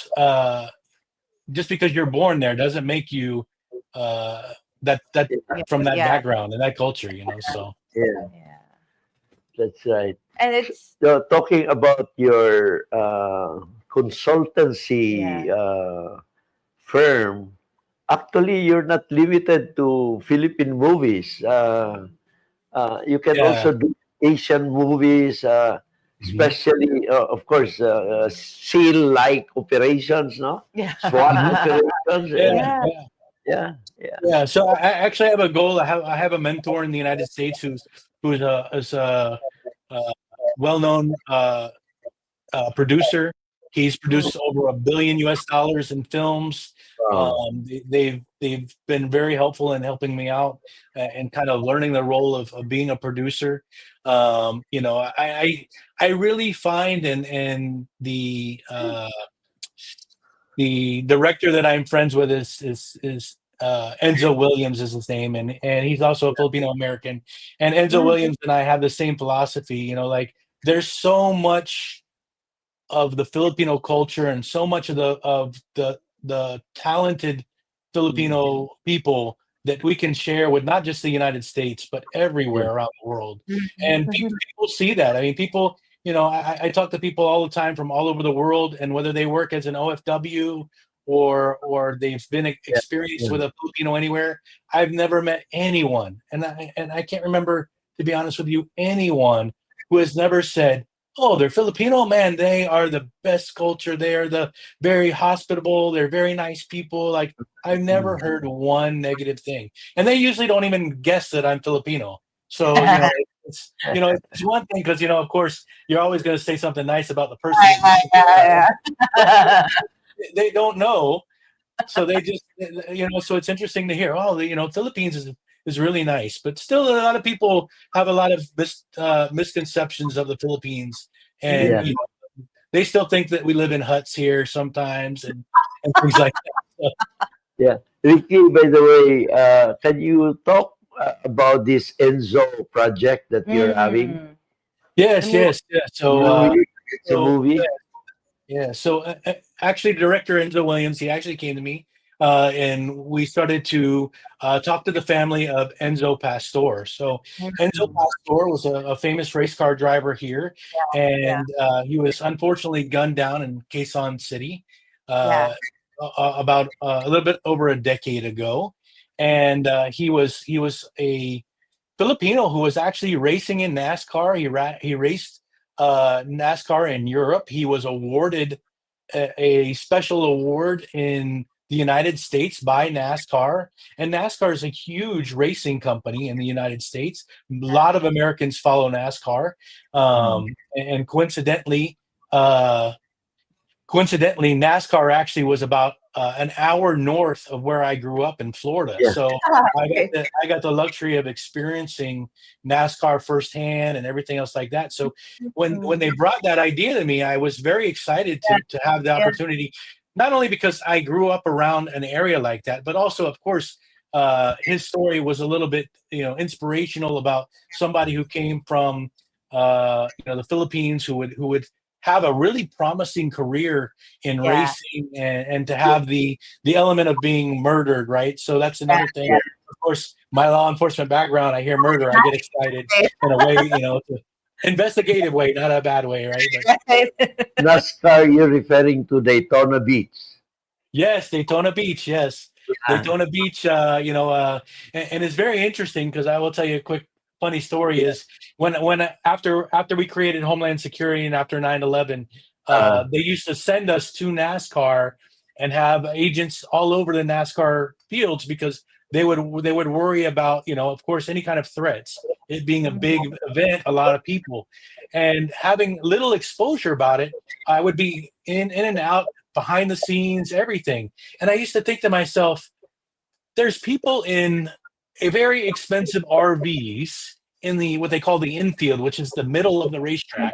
just because you're born there doesn't make you that Yeah. Yeah. from that Yeah. background and that culture. So Yeah. Yeah. That's right. And it's So, talking about your yeah. consultancy firm, actually, you're not limited to Philippine movies. You can yeah. also do Asian movies, Mhm. especially, of course, SEAL-like operations, no? Yeah. SWAT Mhm. operations. Yeah, Yeah. Yeah, yeah. yeah, yeah. Yeah, so I actually have a goal. I have a mentor in the United States who's a uh, well-known producer. He's Mm. produced over $1 billion in films. Wow. They've been very helpful in helping me out and kind of learning the role of being a producer. I really find and the director that I'm friends with is Enzo Williams is his name, and he's also a Filipino American. And Enzo Mm. Williams and I have the same philosophy. Like there's so much of the Filipino culture and so much of the talented Mm. Filipino people that we can share with not just the United States but Yeah, everywhere around the world. And people, Mhm. people see that. I mean, people. I talk to people all the time from all over the world, and whether they work as an OFW or they've been yeah, experienced yeah. with a Filipino anywhere, I've never met anyone, and I can't remember, to be honest with you, anyone who has never said, "Oh, they're Filipino, man. They are the best culture. They are the very hospitable. They're very nice people." Like I've never Mm. heard one negative thing, and they usually don't even guess that I'm Filipino. So it's one thing because of course you're always going to say something nice about the person that you're Yeah. around. But Yeah. they don't know, so they just so it's interesting to hear, oh, Philippines is really nice, but still a lot of people have a lot of misconceptions of the Philippines, and Yeah. Mm. they still think that we live in huts here sometimes, and things like that. Yeah. Ricky, by the way, can you talk about this Enzo project that you're having? Mm. The Yes, movie. yes, yes. The movie? It's a So movie? Yeah, so actually, director Enzo Williams, he actually came to me, and we started to talk to the family of Enzo Pastor. So Enzo Mm. Pastor was a famous race car driver here, Yeah. and he was unfortunately gunned down in Quezon City Yeah. uh, about a little bit over a decade ago, and he was a Filipino who was actually racing in NASCAR. He raced NASCAR in Europe. He was awarded a special award in the United States by NASCAR. And NASCAR is a huge racing company in the United States. A lot of Americans follow NASCAR. Mm. And coincidentally, NASCAR actually was about an hour north of where I grew up in Florida. Yeah. So I got Okay. the luxury of experiencing NASCAR firsthand and everything else like that. So when Mm. they brought that idea to me, I was very excited to have the Yeah. opportunity, not only because I grew up around an area like that, but also, of course, his story was a little bit inspirational about somebody who came from the Philippines who would have a really promising career in Yeah. racing and to have the element of being murdered, right? So that's Yeah. another thing. Yeah. Of course, my law enforcement background, I hear murder, I get excited in a way, investigative way, not a bad way, right? But Right. NASCAR, you're referring to Daytona Beach. yes, Daytona Beach, yes. Yeah. Daytona Beach, and it's very interesting because I will tell you a quick funny story Yeah. is when after we created Homeland Security and after 9/11, Uh, they used to send us to NASCAR and have agents all over the NASCAR fields because they would worry about, of course, any kind of threats. it being a big event, a lot of people, and having little exposure about it. I would be in and out, behind the scenes, everything. And I used to think to myself, there's people in a very expensive RVs in the what they call the infield, which is the middle of the racetrack,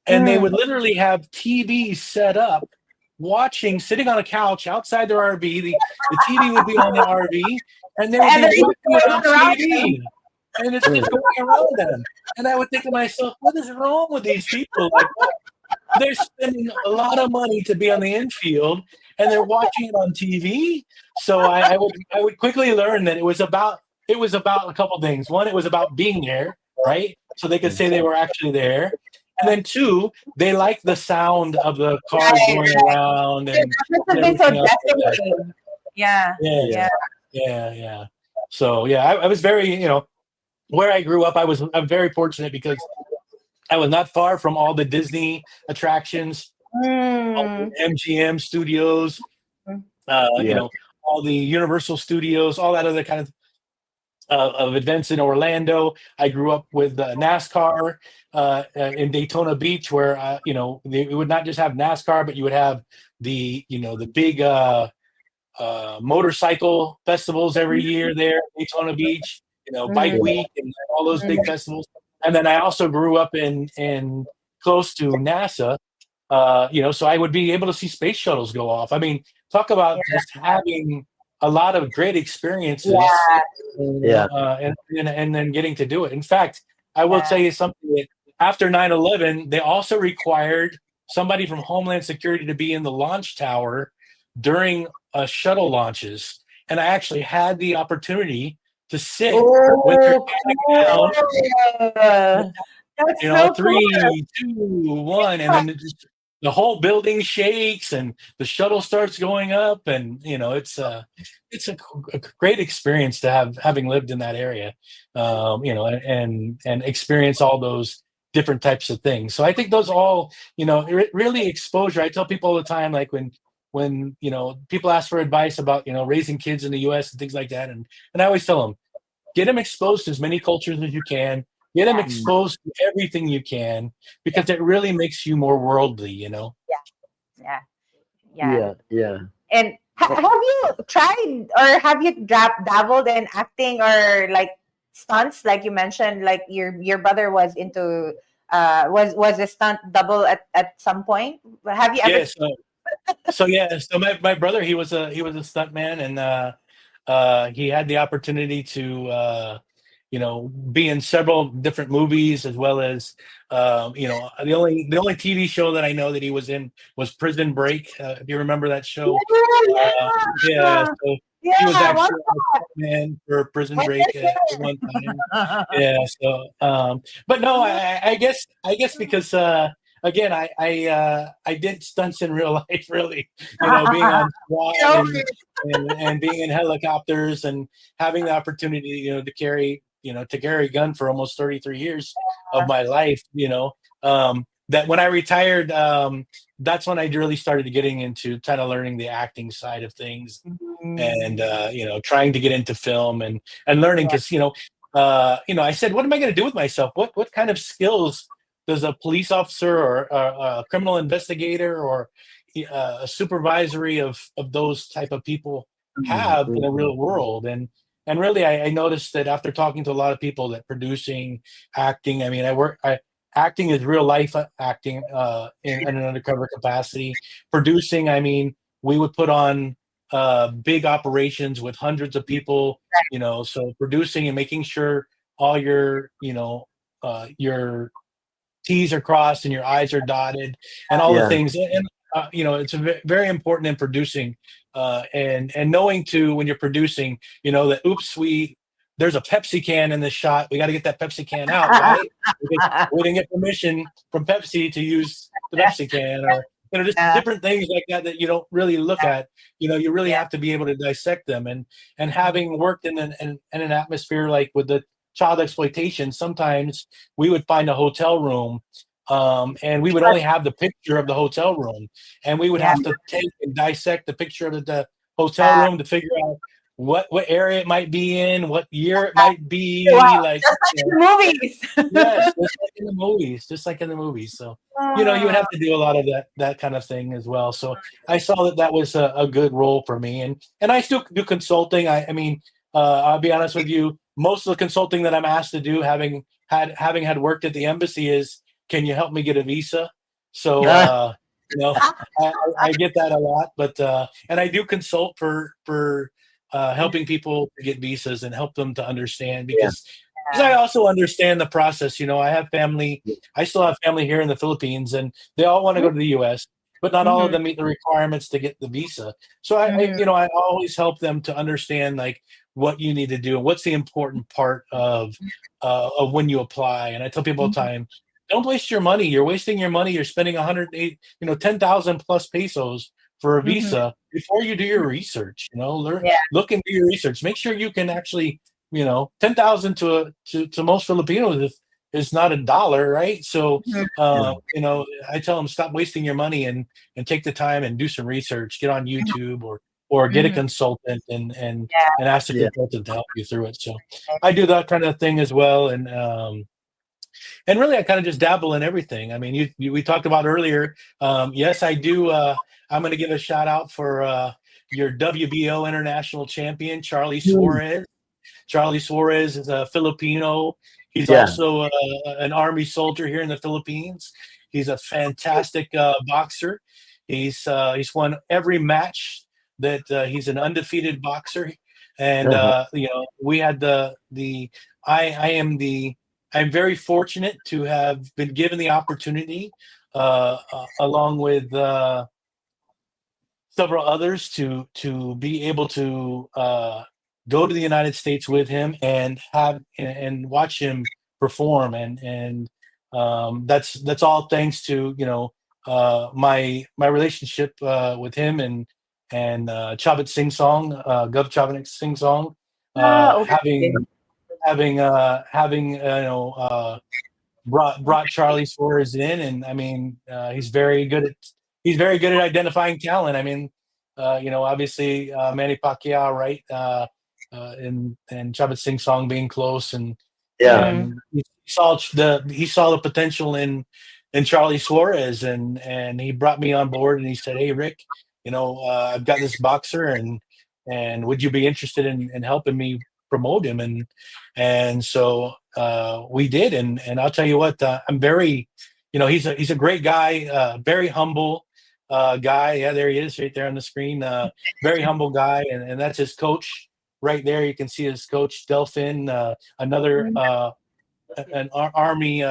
and they would Mm. literally have TVs set up, watching, sitting on a couch outside their RV. The TV would be on the RV, and they would And be then you watching it on going around them. TV, and it's just going around them. And I would think to myself, what is wrong with these people? Like, what? They're spending a lot of money to be on the infield, and they're watching it on TV. So I would quickly learn that it was about a couple things. One, it was about being there, right? So they could say they were actually there. And then two, they like the sound of the cars Right, going right. around That must and have been so everything else like that. deafening. Yeah, Yeah, yeah. Yeah. yeah. So yeah, I was very, where I grew up, I'm very fortunate because I was not far from all the Disney attractions, all the Mm. MGM studios, uh, you Yeah. know, all the Universal Studios, all that other kind of events in Orlando. I grew up with NASCAR in Daytona Beach, where we would not just have NASCAR, but you would have the big motorcycle festivals every year there, in Daytona Beach. Bike Mm. Week and all those big Mm. festivals. And then I also grew up in close to NASA, so I would be able to see space shuttles go off. I mean, talk about just having a lot of great experiences, Yeah, Yeah. and then getting to do it. In fact, I will yeah. tell you something that after 9/11, they also required somebody from Homeland Security to be in the launch tower during shuttle launches. And I actually had the opportunity to sit when they're Oh, counting down, cool. That's so cool. 3, 2, 1, and then the whole building shakes and the shuttle starts going up, and it's a great experience to having lived in that area, and experience all those different types of things. So I think those all, really exposure. I tell people all the time, like when people ask for advice about raising kids in the U.S. and things like that, and I always tell them, get them exposed to as many cultures as you can. Get them Yeah, Mm. exposed to everything you can, yeah, because it really makes you more worldly. yeah, yeah. Yeah. Yeah. And Oh, have you tried or have you dabbled in acting or like stunts? Like you mentioned, like your brother was into was a stunt double at some point. Have you ever? Yes. So my brother, he was a stuntman, and he had the opportunity to be in several different movies, as well as the only TV show that I know that he was in was Prison Break. If you remember that show. Yeah, Yeah, so he was yeah. What? actually a man for Prison Break at one time. Yeah, so but no, I guess because again, I did stunts in real life, really, being on SWAT, So, and being in helicopters, and having the opportunity, to carry a gun for almost 33 years of my life, that when I retired, that's when I really started getting into kind of learning the acting side of things, and mm, trying to get into film, and learning, yeah, because I said, what am I going to do with myself? What kind of skills does a police officer, or a criminal investigator, or a supervisory of those type of people mm, have in the mm, real world? And really, I noticed that after talking to a lot of people, that producing, acting, I mean, acting is real life acting, in an undercover capacity. Producing, I mean, we would put on big operations with hundreds of people, so producing and making sure all your T's are crossed and your I's are dotted, and all the yeah. things. And it's very important in producing, and knowing too, when you're producing, that, oops, there's a Pepsi can in this shot. We got to get that Pepsi can out. Why? Because we didn't get permission from Pepsi to use the Pepsi can, or just yeah, different things like that that you don't really look at. You really yeah, have to be able to dissect them. And having worked in an atmosphere like with the child exploitation, sometimes we would find a hotel room, and we would only have the picture of the hotel room, and we would yeah, have to take and dissect the picture of the hotel yeah, room to figure out what area it might be in, what year it might Wow, be, like, just like you in know, the movies. yes, just like in the movies, just like in the movies. So, you would Ah, have to do a lot of that kind of thing as well. So I saw that that was a good role for me, and I still do consulting. I mean, I'll be honest with you. Most of the consulting that I'm asked to do, having had worked at the embassy, is can you help me get a visa? So, Ah, you know, I get that a lot, but and I do consult for helping people to get visas and help them to understand yeah. because I also understand the process. You know, I have family. I still have family here in the Philippines, and they all want to go to the U.S., but not all of Mhm, them meet the requirements to get the visa. So mhm, I always help them to understand like what you need to do and what's the important part of when you apply. And I tell people all the mhm, time, don't waste your money. You're wasting your money. You're spending 108, 10,000 plus pesos for a mhm. visa before you do your research. You know, learn, Yeah. look and do your research. Make sure you can actually 10,000 to most Filipinos is not a dollar, right? So, Mhm, Yeah. I tell them stop wasting your money and take the time and do some research. Get on YouTube or get a mhm. consultant Yeah. and ask the Yeah. consultant to help you through it. So, I do that kind of thing as well, and really I kind of just dabble in everything. I mean, we talked about earlier. Yes, I do. I'm going to give a shout out for your WBO international champion, Charlie Mm. Suarez. Charlie Suarez is a Filipino. He's Yeah. also an Army soldier here in the Philippines. He's a fantastic boxer. He's won every match that he's an undefeated boxer, and Uh-huh. we had the I am the I'm very fortunate to have been given the opportunity, along with several others, to be able to go to the United States with him and watch him perform, and that's all thanks to my relationship with him and Chavit Singh Song, Gov Chavit Singh Song, Ah, okay. having brought Charlie Suarez in, and I mean, he's very good at identifying talent. I mean, obviously Manny Pacquiao, right? And Chavit Singh Song being close, and Yeah. Mm, and he saw the potential in Charlie Suarez, and he brought me on board, and he said, "Hey, Rick, I've got this boxer, and would you be interested in helping me promote him?" And so we did, and I'll tell you what, I'm very, he's a great guy, very humble guy. Yeah, there he is, right there on the screen. Very humble guy, and that's his coach right there. You can see his coach Delphin, another mm, army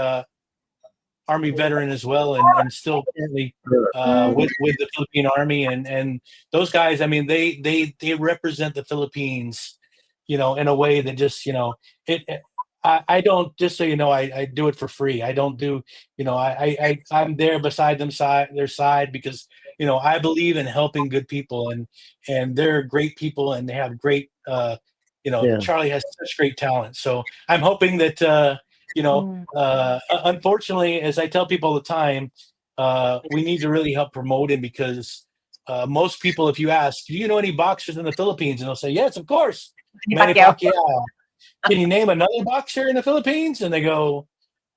army veteran as well, and still currently mm, with the Philippine Army, and those guys. I mean, they represent the Philippines, in a way that just I don't, just so you know, I do it for free. I don't do, I'm there beside their side because I believe in helping good people, and they're great people, and they have great Yeah. Charlie has such great talent. So I'm hoping that you know mm. unfortunately, as I tell people all the time, we need to really help promote him because most people, if you ask, do you know any boxers in the Philippines? And they'll say, yes, of course, Manny Manny Pacquiao. Pacquiao. Can you name another boxer in the Philippines? And they go,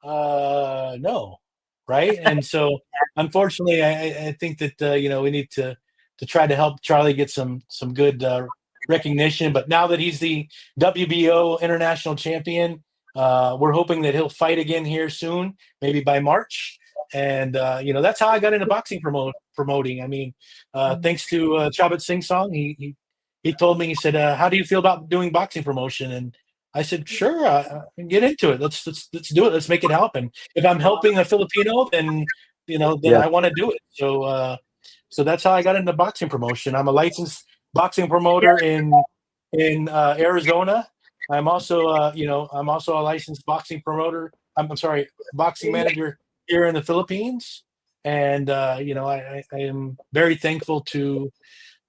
no, right? And so, unfortunately, I think that we need to try to help Charlie get some good recognition. But now that he's the WBO international champion, we're hoping that he'll fight again here soon, maybe by March. And that's how I got into boxing promoting. I mean, thanks to Chabot Singh Song, he told me, he said, "How do you feel about doing boxing promotion?" And I said, "Sure, get into it. Let's do it. Let's make it happen. If I'm helping a Filipino, then Yeah. I want to do it." So that's how I got into boxing promotion. I'm a licensed boxing promoter in Arizona. I'm also a licensed boxing promoter. I'm sorry, boxing manager here in the Philippines. And I am very thankful to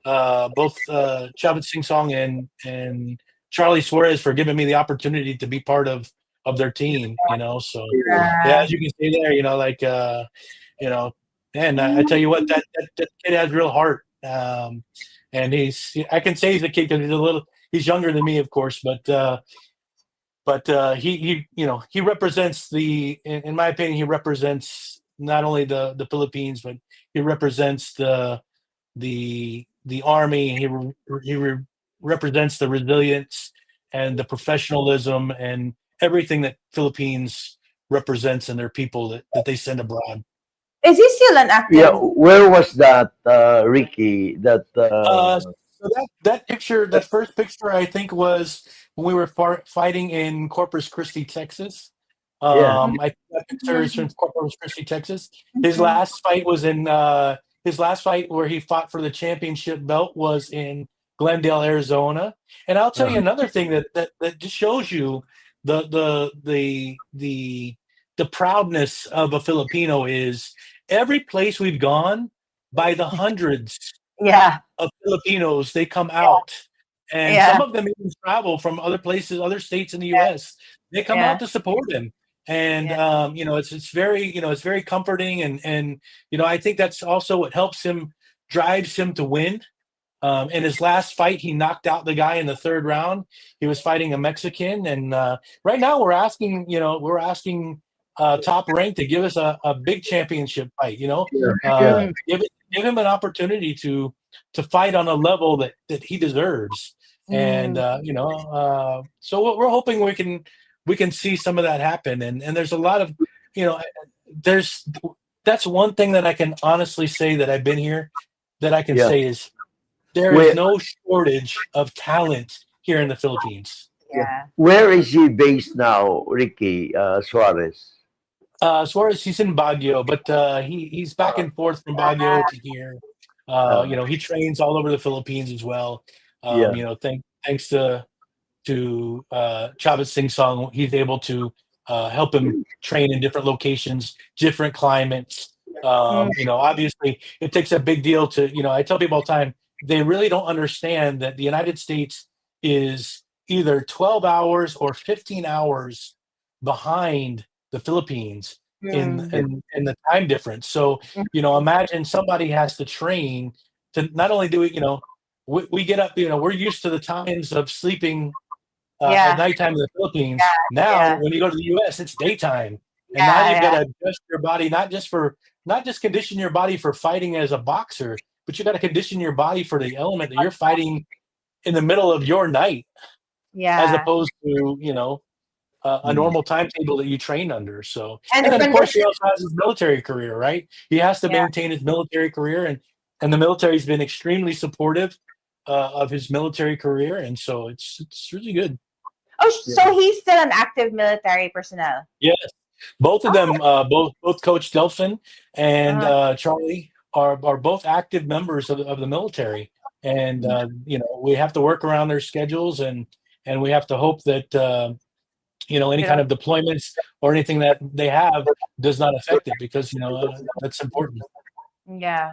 both Chavit Singh Song and Charlie Suarez for giving me the opportunity to be part of their team. So yeah, Yeah. as you can see there, you know, man, I Mm, tell you what, that kid has real heart. and I can say he's a kid because he's younger than me, of course, but he represents in my opinion, he represents not only the Philippines, but he represents the army. Represents the resilience and the professionalism and everything that Philippines represents in their people that they send abroad. Is he still an Yeah, active? where was that, Ricky? That So that picture, that first picture, I think was when we were fighting in Corpus Christi, Texas. yeah. I think that picture is from Corpus Christi, Texas. His Mhm. last fight was in his last fight where he fought for the championship belt was in Glendale, Arizona. And I'll tell you Uh, another thing that just shows you the the the the the proudness of a Filipino is every place we've gone by the hundreds Yeah, of Filipinos, they come out, and yeah, some of them even travel from other places, other states in the yeah, U.S. They come yeah, out to support him, and yeah. it's very it's very comforting, and I think that's also what helps him, drives him to win. In his last fight, he knocked out the guy in the third round. He was fighting a Mexican, and right now we're asking Top Rank to give us a big championship fight. yeah, yeah, Give him an opportunity to fight on a level that he deserves, and Mm. so we're hoping we can see some of that happen, and there's a lot of you know there's that's one thing that I can honestly say that I've been here that I can yeah. say is there is Where, no shortage of talent here in the Philippines. yeah. Yeah. Where is he based now, Ricky Suarez? As far as he's in Baguio, but he's back and forth from Baguio to here. Uh, He trains all over the Philippines as well. yeah, Thanks to Chavez Sing Song, he's able to help him train in different locations, different climates. Mm. Obviously, it takes a big deal to, I tell people all the time, they really don't understand that the United States is either 12 hours or 15 hours behind the Philippines in Mm. yeah, in, in the time difference. So, imagine somebody has to train to not only do it, we get up, we're used to the times of sleeping at Yeah, nighttime in the Philippines. Now, yeah, when you go to the US, it's daytime. And now yeah, you've got yeah, to adjust your body, not just condition your body for fighting as a boxer, but you got to condition your body for the element that you're fighting in the middle of your night, as yeah. opposed to, a mm, normal timetable that you train under. So, And and the then of course he condition, also has his military career, right? He has to yeah. maintain his military career, and the military's been extremely supportive of his military career, and so it's really good. Oh, yeah, so he's still an active military personnel. Yes, both of Oh, them, both Coach Delphin and uh, Charlie are both active members of the military, and we have to work around their schedules, and we have to hope that any you kind know, of deployments or anything that they have does not affect it, because that's important. yeah.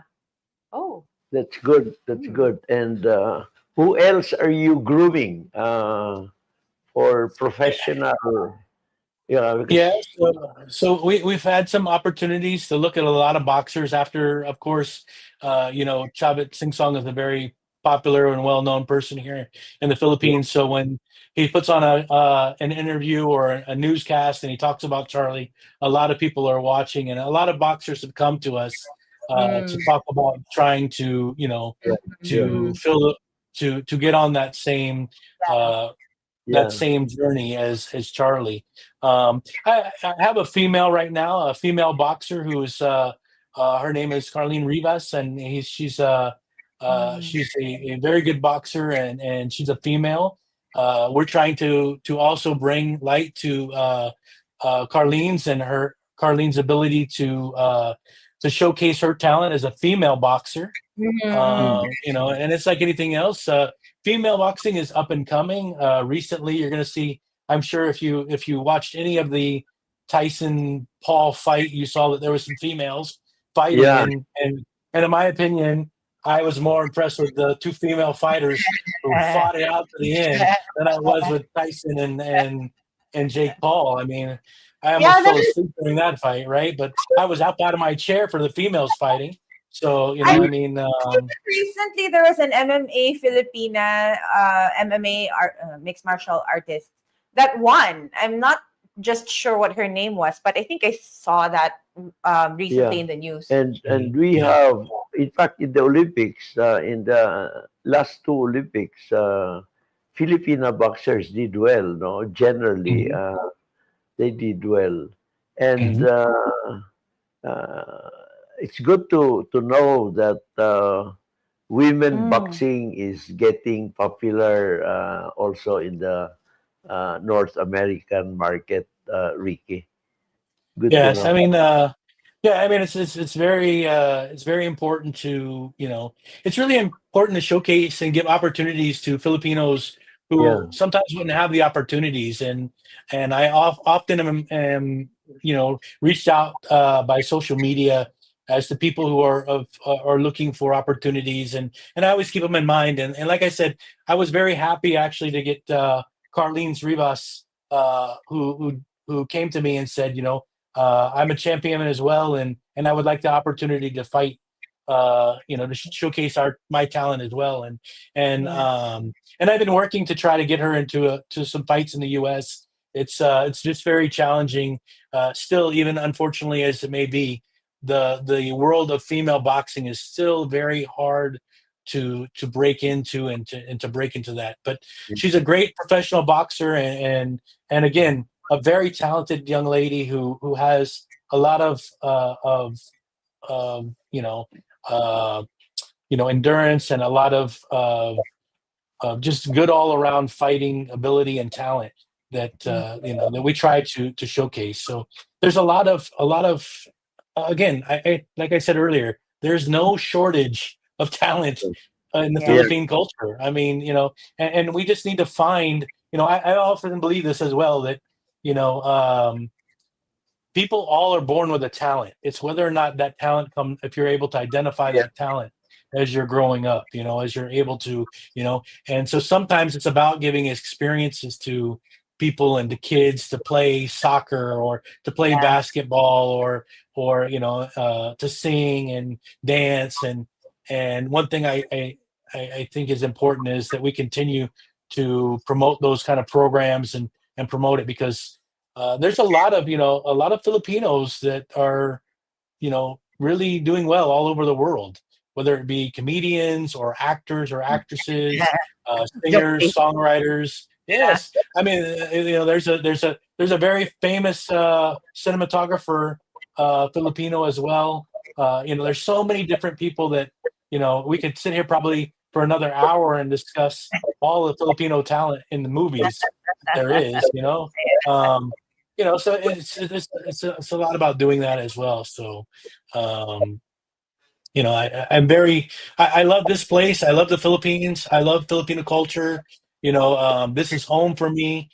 Oh. that's good. That's Hmm. good. And who else are you grooming for professional? Yeah, Yeah, because so we've had some opportunities to look at a lot of boxers after, of course, Chavit Sing Song is a very popular and well-known person here in the yeah, Philippines. So when he puts on an interview or a newscast and he talks about Charlie, a lot of people are watching, and a lot of boxers have come to us to Mm. talk about trying to, yeah, yeah, to fill the, to get on uh, that yeah. same journey as Charlie. I have a female right now, a female boxer who is her name is Carlene Rivas, and Mm. she's a very good boxer, and she's a female. We're trying to also bring light to Carlene's ability to showcase her talent as a female boxer. Mm. And it's like anything else. Female boxing is up and coming. Recently, you're going to see. I'm sure if you watched any of the Tyson Paul fight, you saw that there was some females fighting, Yeah, and in my opinion, I was more impressed with the two female fighters who fought it out to the end than I was with Tyson and Jake Paul. I mean, I Yeah, almost that fell is asleep during that fight, right? But I was up out of my chair for the females fighting. So I I mean, recently there was an MMA Filipina MMA mixed martial artist that won. I'm not just sure what her name was, but I think I saw that recently Yeah, in the news. and mhm, we yeah, have, in fact, in the Olympics, in the last two Olympics, Filipina boxers did well. No, generally, mhm, they did well, and mhm, uh, it's good to know that women Mm. boxing is getting popular also in the North American market. Ricky, good to yes. I know. mean, yeah. I mean, it's very important to it's really important to showcase and give opportunities to Filipinos Yeah, who sometimes wouldn't have the opportunities, and I often am reached out by social media as to people who are looking for opportunities, and I always keep them in mind, and like I said, I was very happy actually to get Carlene's Rivas, who came to me and said, I'm a champion as well, and I would like the opportunity to fight, to showcase my talent as well, Yeah. and I've been working to try to get her to some fights in the U.S. It's just very challenging, still, even unfortunately as it may be. The world of female boxing is still very hard to break into and to break into that. But she's a great professional boxer, and again, a very talented young lady who has a lot of um, you know uh, endurance and a lot of just good all around fighting ability and talent that Mm. that we try to showcase. So there's a lot of again, like I said earlier, there's no shortage of talent in the Yeah. yeah, Philippine culture. I mean, and we just need to find. I often believe this as well, that you know um, people all are born with a talent. It's whether or not that talent come if you're able to identify yeah, that talent as you're growing up, as you're able to, and so sometimes it's about giving experiences to people and to kids to play soccer or to play Yeah. basketball or to sing and dance, and one thing I think is important is that we continue to promote those kind of programs and promote it, because there's a lot of Filipinos that are really doing well all over the world, whether it be comedians or actors or actresses, singers, Joking. songwriters. Yeah. Yes, I mean, there's a very famous cinematographer, Filipino as well. There's so many different people that we could sit here probably for another hour and discuss all the Filipino talent in the movies that there is. So it's a lot about doing that as well. So, um, I'm very, I love this place. I love the Philippines. I love Filipino culture. This is home for me.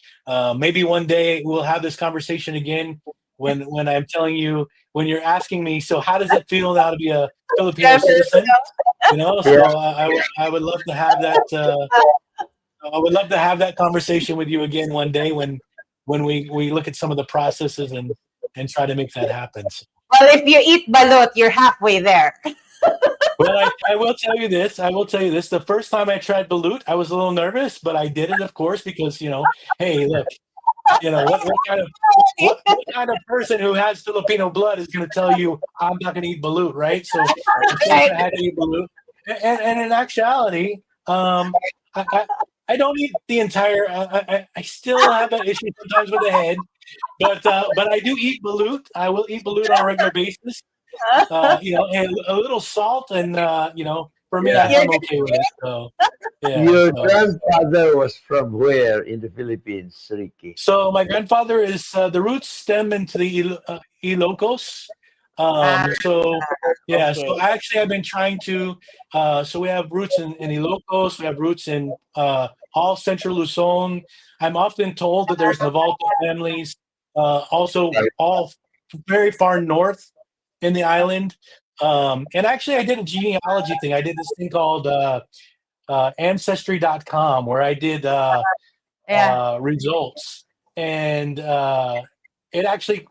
Maybe one day we'll have this conversation again when I'm telling you, when you're asking me, so how does it feel now to be a Filipino Yeah, citizen? yeah. So I would love to have that. I would love to have that conversation with you again one day when we look at some of the processes and try to make that happen. So, well, if you eat balut, you're halfway there. well, I will tell you this. I will tell you this. The first time I tried balut, I was a little nervous, but I did it, of course, because hey, look, what kind of person who has Filipino blood is going to tell you I'm not going to eat balut, right? So, of course, Right. I had to eat balut, and in actuality, I, I I don't eat the entire. I still have an issue sometimes with the head, but I do eat balut. I will eat balut on a regular basis. And a little salt, and for me, Yeah. I'm You're okay with it. So, yeah. Your So, grandfather was from where in the Philippines, Ricky? so my grandfather is the roots stem into the Ilocos. ah, So yeah. So okay. actually, I've been trying to. So we have roots in Ilocos. We have roots in all Central Luzon. I'm often told that there's Navalta families, also all very far north in the island. And actually, I did a genealogy thing. I did this thing called Ancestry.com, where I did Yeah. results, and it actually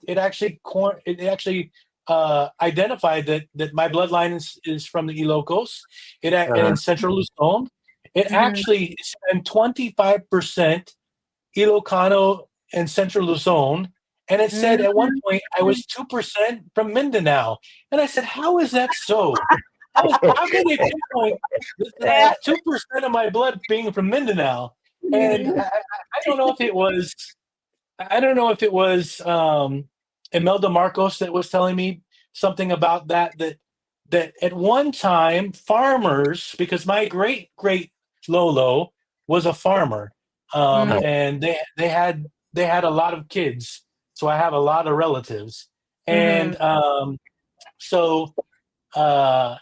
identified that my bloodline is from the Ilocos, and Uh-huh. in Central Luzon, it Mhm. actually is 25% Ilocano and Central Luzon. And it said at one Mhm. point I was 2% from Mindanao. And I said, how is that so? How can they pinpoint that I Yeah. have 2% of my blood being from Mindanao? And Mhm. I don't know if it was I don't know if it was Imelda Marcos that was telling me something about that at one time farmers, because my great Lolo was a farmer, Mhm. and they had a lot of kids, so I have a lot of relatives, Mhm. and so uh,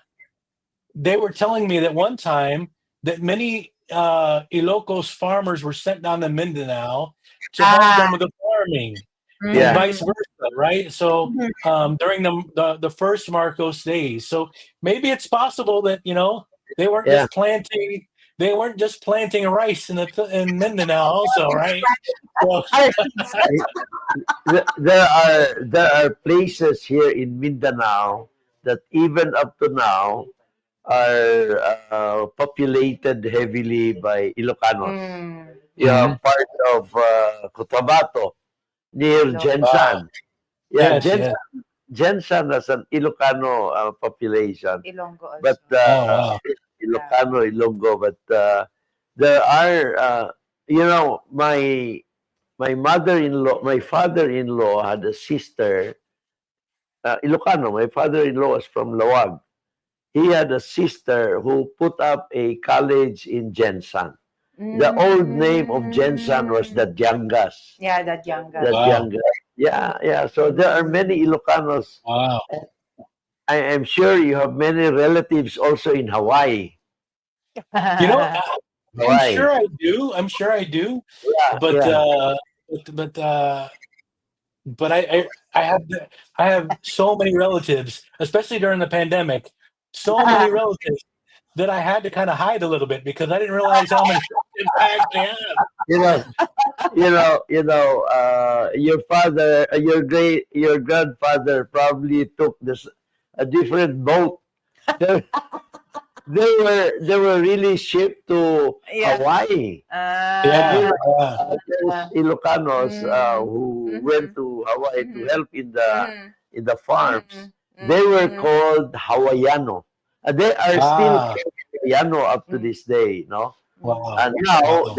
they were telling me that one time that many Ilocos farmers were sent down to Mindanao to help Ah. them with the farming, and Yeah. vice Mhm. versa, right? So Mhm. during the first Marcos days, so maybe it's possible that they weren't Yeah. just planting they weren't just planting rice in Mindanao, also, right? So, Our kids. There are places here in Mindanao that even up to now are populated heavily by Ilocanos. Mm. You mhm. have part of Cotabato near Ilocos. Jensan. Yeah, Yes, yes. Jensan has an Ilocano population, Ilonggo but also. Oh, wow. Yeah. Ilocano, Ilonggo, but there are, my mother-in-law, my father-in-law had a sister, Ilocano. My father-in-law was from Lawag. He had a sister who put up a college in Jensan. The old name of Jensan was the Mm. Diangas. Yeah, that young The guy. Wow. Diangas. Yeah, yeah. So there are many Ilocanos. Wow. I am sure you have many relatives also in Hawaii. You know, I'm Hawaii. sure I do. I'm sure I do. Yeah, But yeah. but but uh but I have I have so many relatives, especially during the pandemic, so many relatives that I had to kind of hide a little bit because I didn't realize how many relatives I actually have. You know, your father, your grandfather probably took this a different boat. They, they were really shipped to Yeah. Hawaii. Yeah, Ah. yeah. There's Ilocanos Mm. who went Mhm. to Hawaii to Mhm. help Mhm. in the farms. Mhm. They were Mhm. called Hawaiiano. They are still Ah, called Hawaiiano up to Mm. this day, no? Mm. wow, And now wow.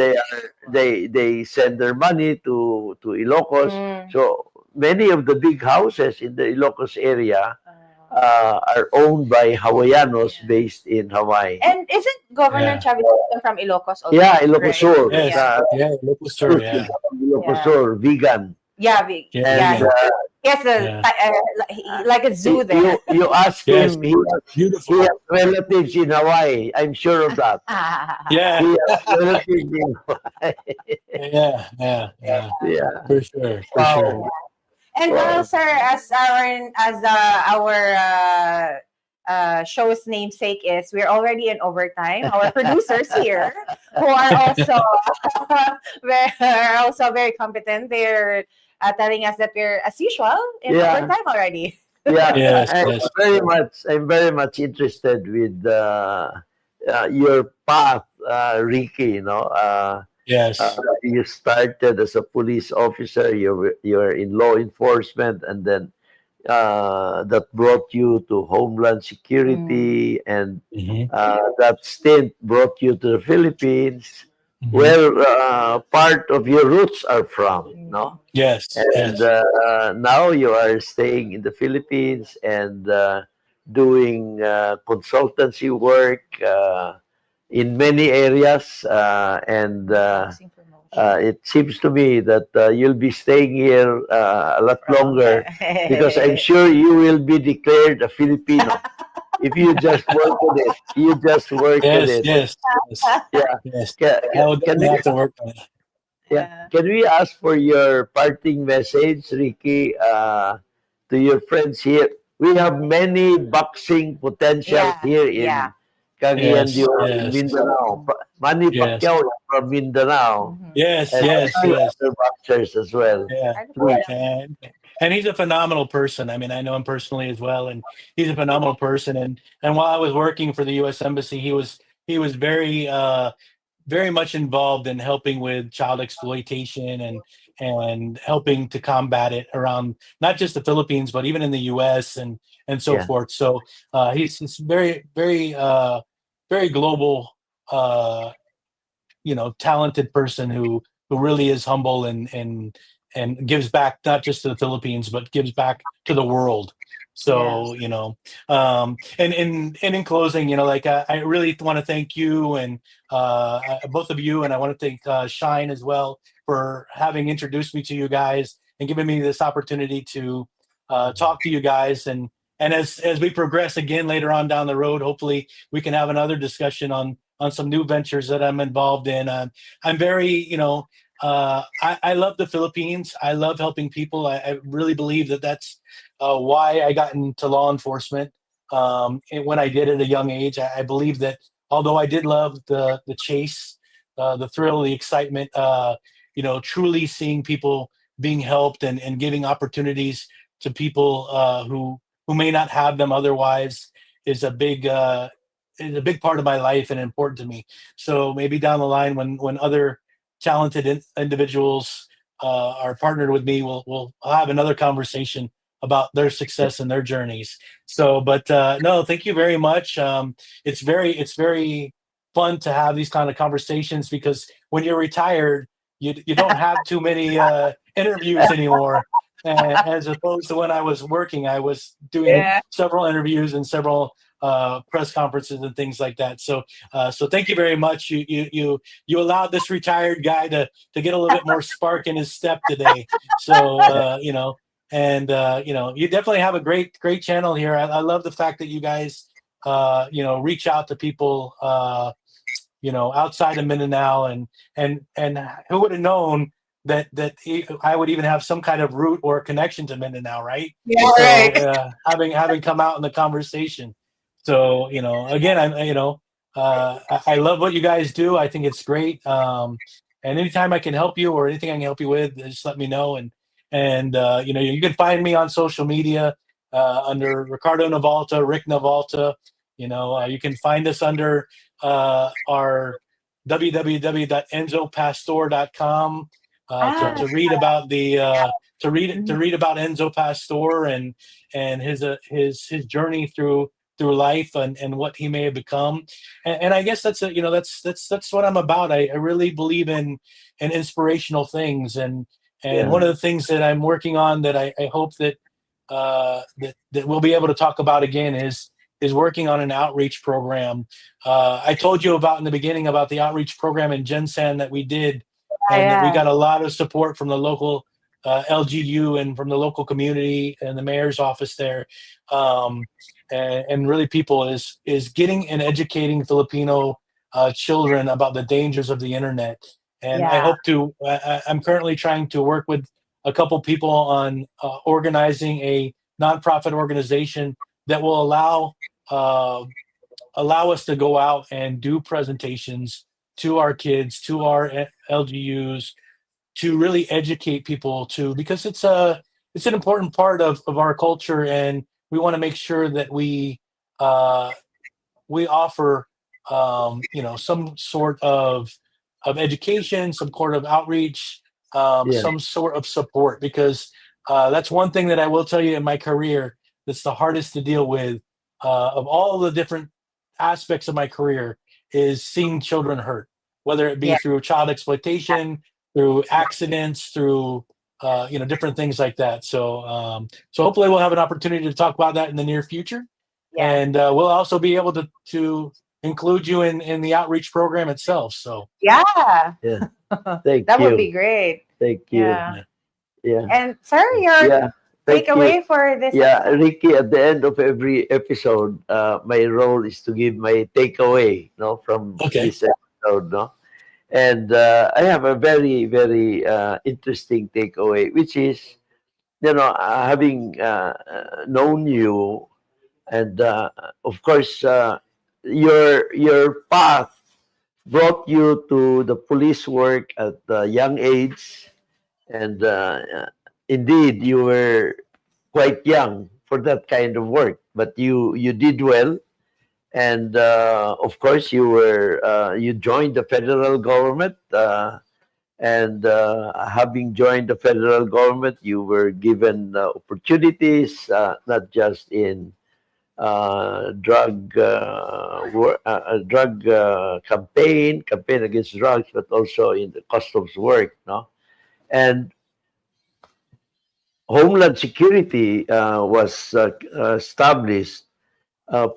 they send their money to Ilocos. Mm. So many of the big houses in the Ilocos area Ah. are owned by Hawaiianos Yeah. based in Hawaii. And isn't Governor Yeah. Chavez from Ilocos Yeah, also, right? Ilocosur. Yes. Yeah. Yeah, local store, yeah. Yeah. Ilocosur, vegan. Yeah. Yeah, And Yeah. vegan. He has Yeah. like a zoo there. you ask Yes. him, he has Beautiful. relatives in Hawaii. I'm sure of that. He Yeah. has relatives in Hawaii. Yeah, yeah, yeah. Yeah. For sure, for sure. Wow. And Wow. sir, our show's namesake is, we're already in overtime. Our producers here, who are also very competent, they're telling us that we're, as usual, in Yeah. overtime already. Yeah. Yes, yes. I'm very much interested with your path, Ricky. Yes. You started as a police officer. You're in law enforcement, and then that brought you to Homeland Mm. Security, and Mhm, that stint brought you to the Philippines, mhm. where part of your roots are from. Mm. No, Yes, and yes. now you are staying in the Philippines and doing consultancy work in many areas, and Housing promotion. it seems to me that you'll be staying here a lot longer, because I'm sure you will be declared a Filipino if you just work with it. You just work with Yes, it. yes, yes, Yeah. yes. Can, I will can definitely we have to work on it. yeah. Yeah. Can we ask for your parting message, Ricky, to your friends here? We have many boxing potentials Yeah. here Yeah. in Cagayan de Yes, Oro, in yes, Mindanao. Manny yes, Pacquiao is from Mindanao, Mhm. yes, and yes, many yes. other boxers as well. Yeah, Ricardo Please. Navalta. and he's a phenomenal person. I mean, I know him personally as well, and he's a phenomenal person. And while I was working for the U.S. Embassy, he was very much involved in helping with child exploitation and helping to combat it around not just the Philippines but even in the U.S. and so Yeah, forth. So he's very global, uh, talented person who really is humble and gives back not just to the Philippines but gives back to the world. Yeah. So and in closing, like I really want to thank you and both of you, and I want to thank Shine as well for having introduced me to you guys and giving me this opportunity to talk to you guys. And as we progress again later on down the road, hopefully we can have another discussion on some new ventures that I'm involved in. I'm very, I love the Philippines. I love helping people. I really believe that that's why I got into law enforcement. And when I did at a young age, I believe that although I did love the chase, the thrill, the excitement, truly seeing people being helped and giving opportunities to people who may not have them otherwise is a big part of my life and important to me. So maybe down the line, when other talented individuals are partnered with me, we'll have another conversation about their success and their journeys. So, but no, thank you very much. It's very fun to have these kind of conversations because when you're retired, you don't have too many interviews anymore. As opposed to when I was working, I was doing Yeah. several interviews and several press conferences and things like that. So thank you very much. You allowed this retired guy to get a little bit more spark in his step today. So and you definitely have a great channel here. I love the fact that you guys reach out to people outside of Mindanao and who would have known that I would even have some kind of root or connection to Mindanao, right? Yeah, So right. having come out in the conversation. So again, I love what you guys do. I think it's great. And anytime I can help you or anything I can help you with, just let me know. And you can find me on social media under Ricardo Navalta, Rick Navalta. You can find us under our www.enzopastor.com Ah, to read about the to mhm. read about Enzo Pastor and his journey through life and what he may have become. And I guess that's what I'm about. I really believe in inspirational things, and yeah, one of the things that I'm working on that I hope that we'll be able to talk about again is working on an outreach program. I told you about in the beginning about the outreach program in Gensan that we did, and that we Yeah. got a lot of support from the local LGU and from the local community and the mayor's office there, um, and really people is getting and educating Filipino children about the dangers of the internet. And I Yeah. hope to. I'm currently trying to work with a couple people on organizing a nonprofit organization that will uh, allow us to go out and do presentations to our kids, to our LGUs, to really educate people to because it's an important part of our culture, and we want to make sure that uh, we offer some sort of education, some sort of outreach, yeah, some sort of support, because that's one thing that I will tell you in my career that's the hardest to deal with of all the different aspects of my career is seeing children hurt, whether it be Yeah. through child exploitation, through accidents, through different things like that. So hopefully we'll have an opportunity to talk about that in the near future, Yeah. and we'll also be able to include you in the outreach program itself. So Yeah. yeah. Thank That would you. be great. Thank you. Yeah. yeah. Yeah. And sir, your Yeah. Thank you. takeaway for this Yeah, episode? Ricky, at the end of every episode, my role is to give my takeaway, from Okay. this episode, And I have a very, very interesting takeaway, which is, having known you, and of course, your path brought you to the police work at a young age, and indeed you were quite young for that kind of work, but you did well, and of course you joined the federal government, and having joined the federal government, you were given opportunities, not just in drug campaign against drugs, but also in the customs work, no? And Homeland Security was established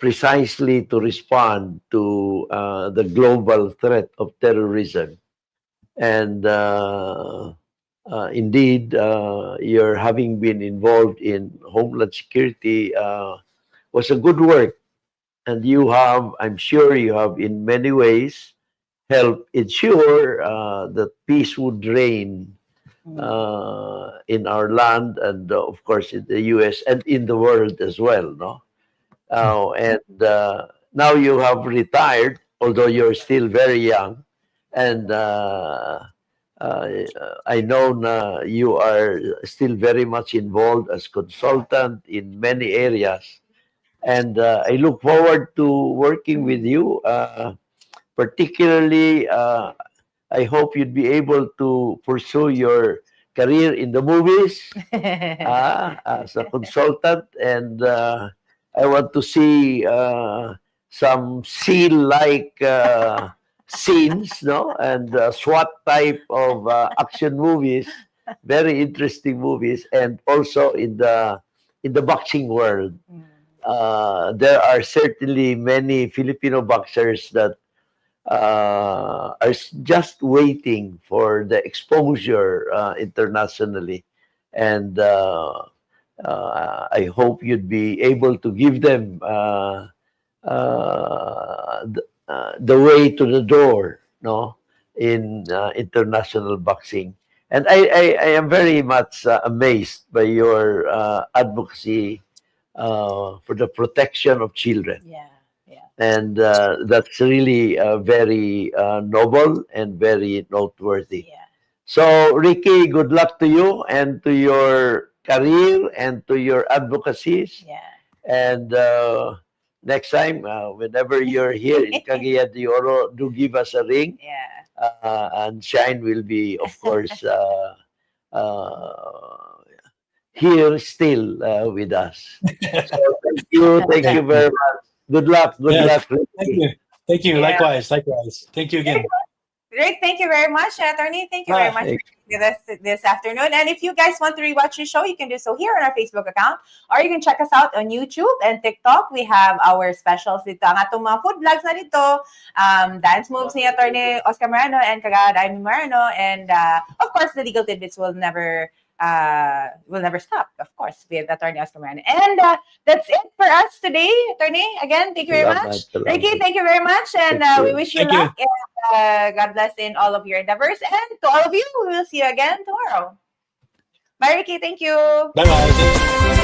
precisely to respond to the global threat of terrorism. And indeed, your having been involved in Homeland Security was a good work. And you have, I'm sure you have in many ways helped ensure that peace would reign in our land, and of course in the US and in the world as well, no? And now you have retired, although you're still very young, and uh, I know you are still very much involved as consultant in many areas, and I look forward to working with you. Particularly, I hope you'd be able to pursue your career in the movies as a consultant, and I want to see some seal-like scenes, no, and SWAT type of action movies, very interesting movies, and also in the boxing world. There are certainly many Filipino boxers that just waiting for the exposure internationally. And I hope you'd be able to give them the way to the door, no, in international boxing. And I am very much amazed by your advocacy for the protection of children. Yeah, yeah. And that's really very noble and very noteworthy. Yeah. So, Ricky, good luck to you and to your career and to your advocacies. Yeah. And next time, whenever you're here in Cagayan de Oro, do give us a ring. Yeah. And Shine will be, of course, uh, here still with us. So thank you very much. Good luck, good Yes. luck, Thank Ricky. you. Thank you. Yeah. Likewise. Likewise. Thank you again. Great. Thank you very much, Attorney. Thank you very much Thank for being with us this afternoon. And if you guys want to rewatch the show, you can do so here on our Facebook account, or you can check us out on YouTube and TikTok. We have our specials dito. Ang atong mga food vlogs na dito, dance moves ni Attorney Oscar Marano and Kagad Amy Marano. And of course, the legal tidbits will never stop, of course, with Attorney Oscar Marano. And that's it for us today, Attorney. Again, thank you very much. Ricky, thank you very much. And we wish you Thank you. luck. And God bless in all of your endeavors. And to all of you, we will see you again tomorrow. Bye, Ricky. Thank you. Bye bye.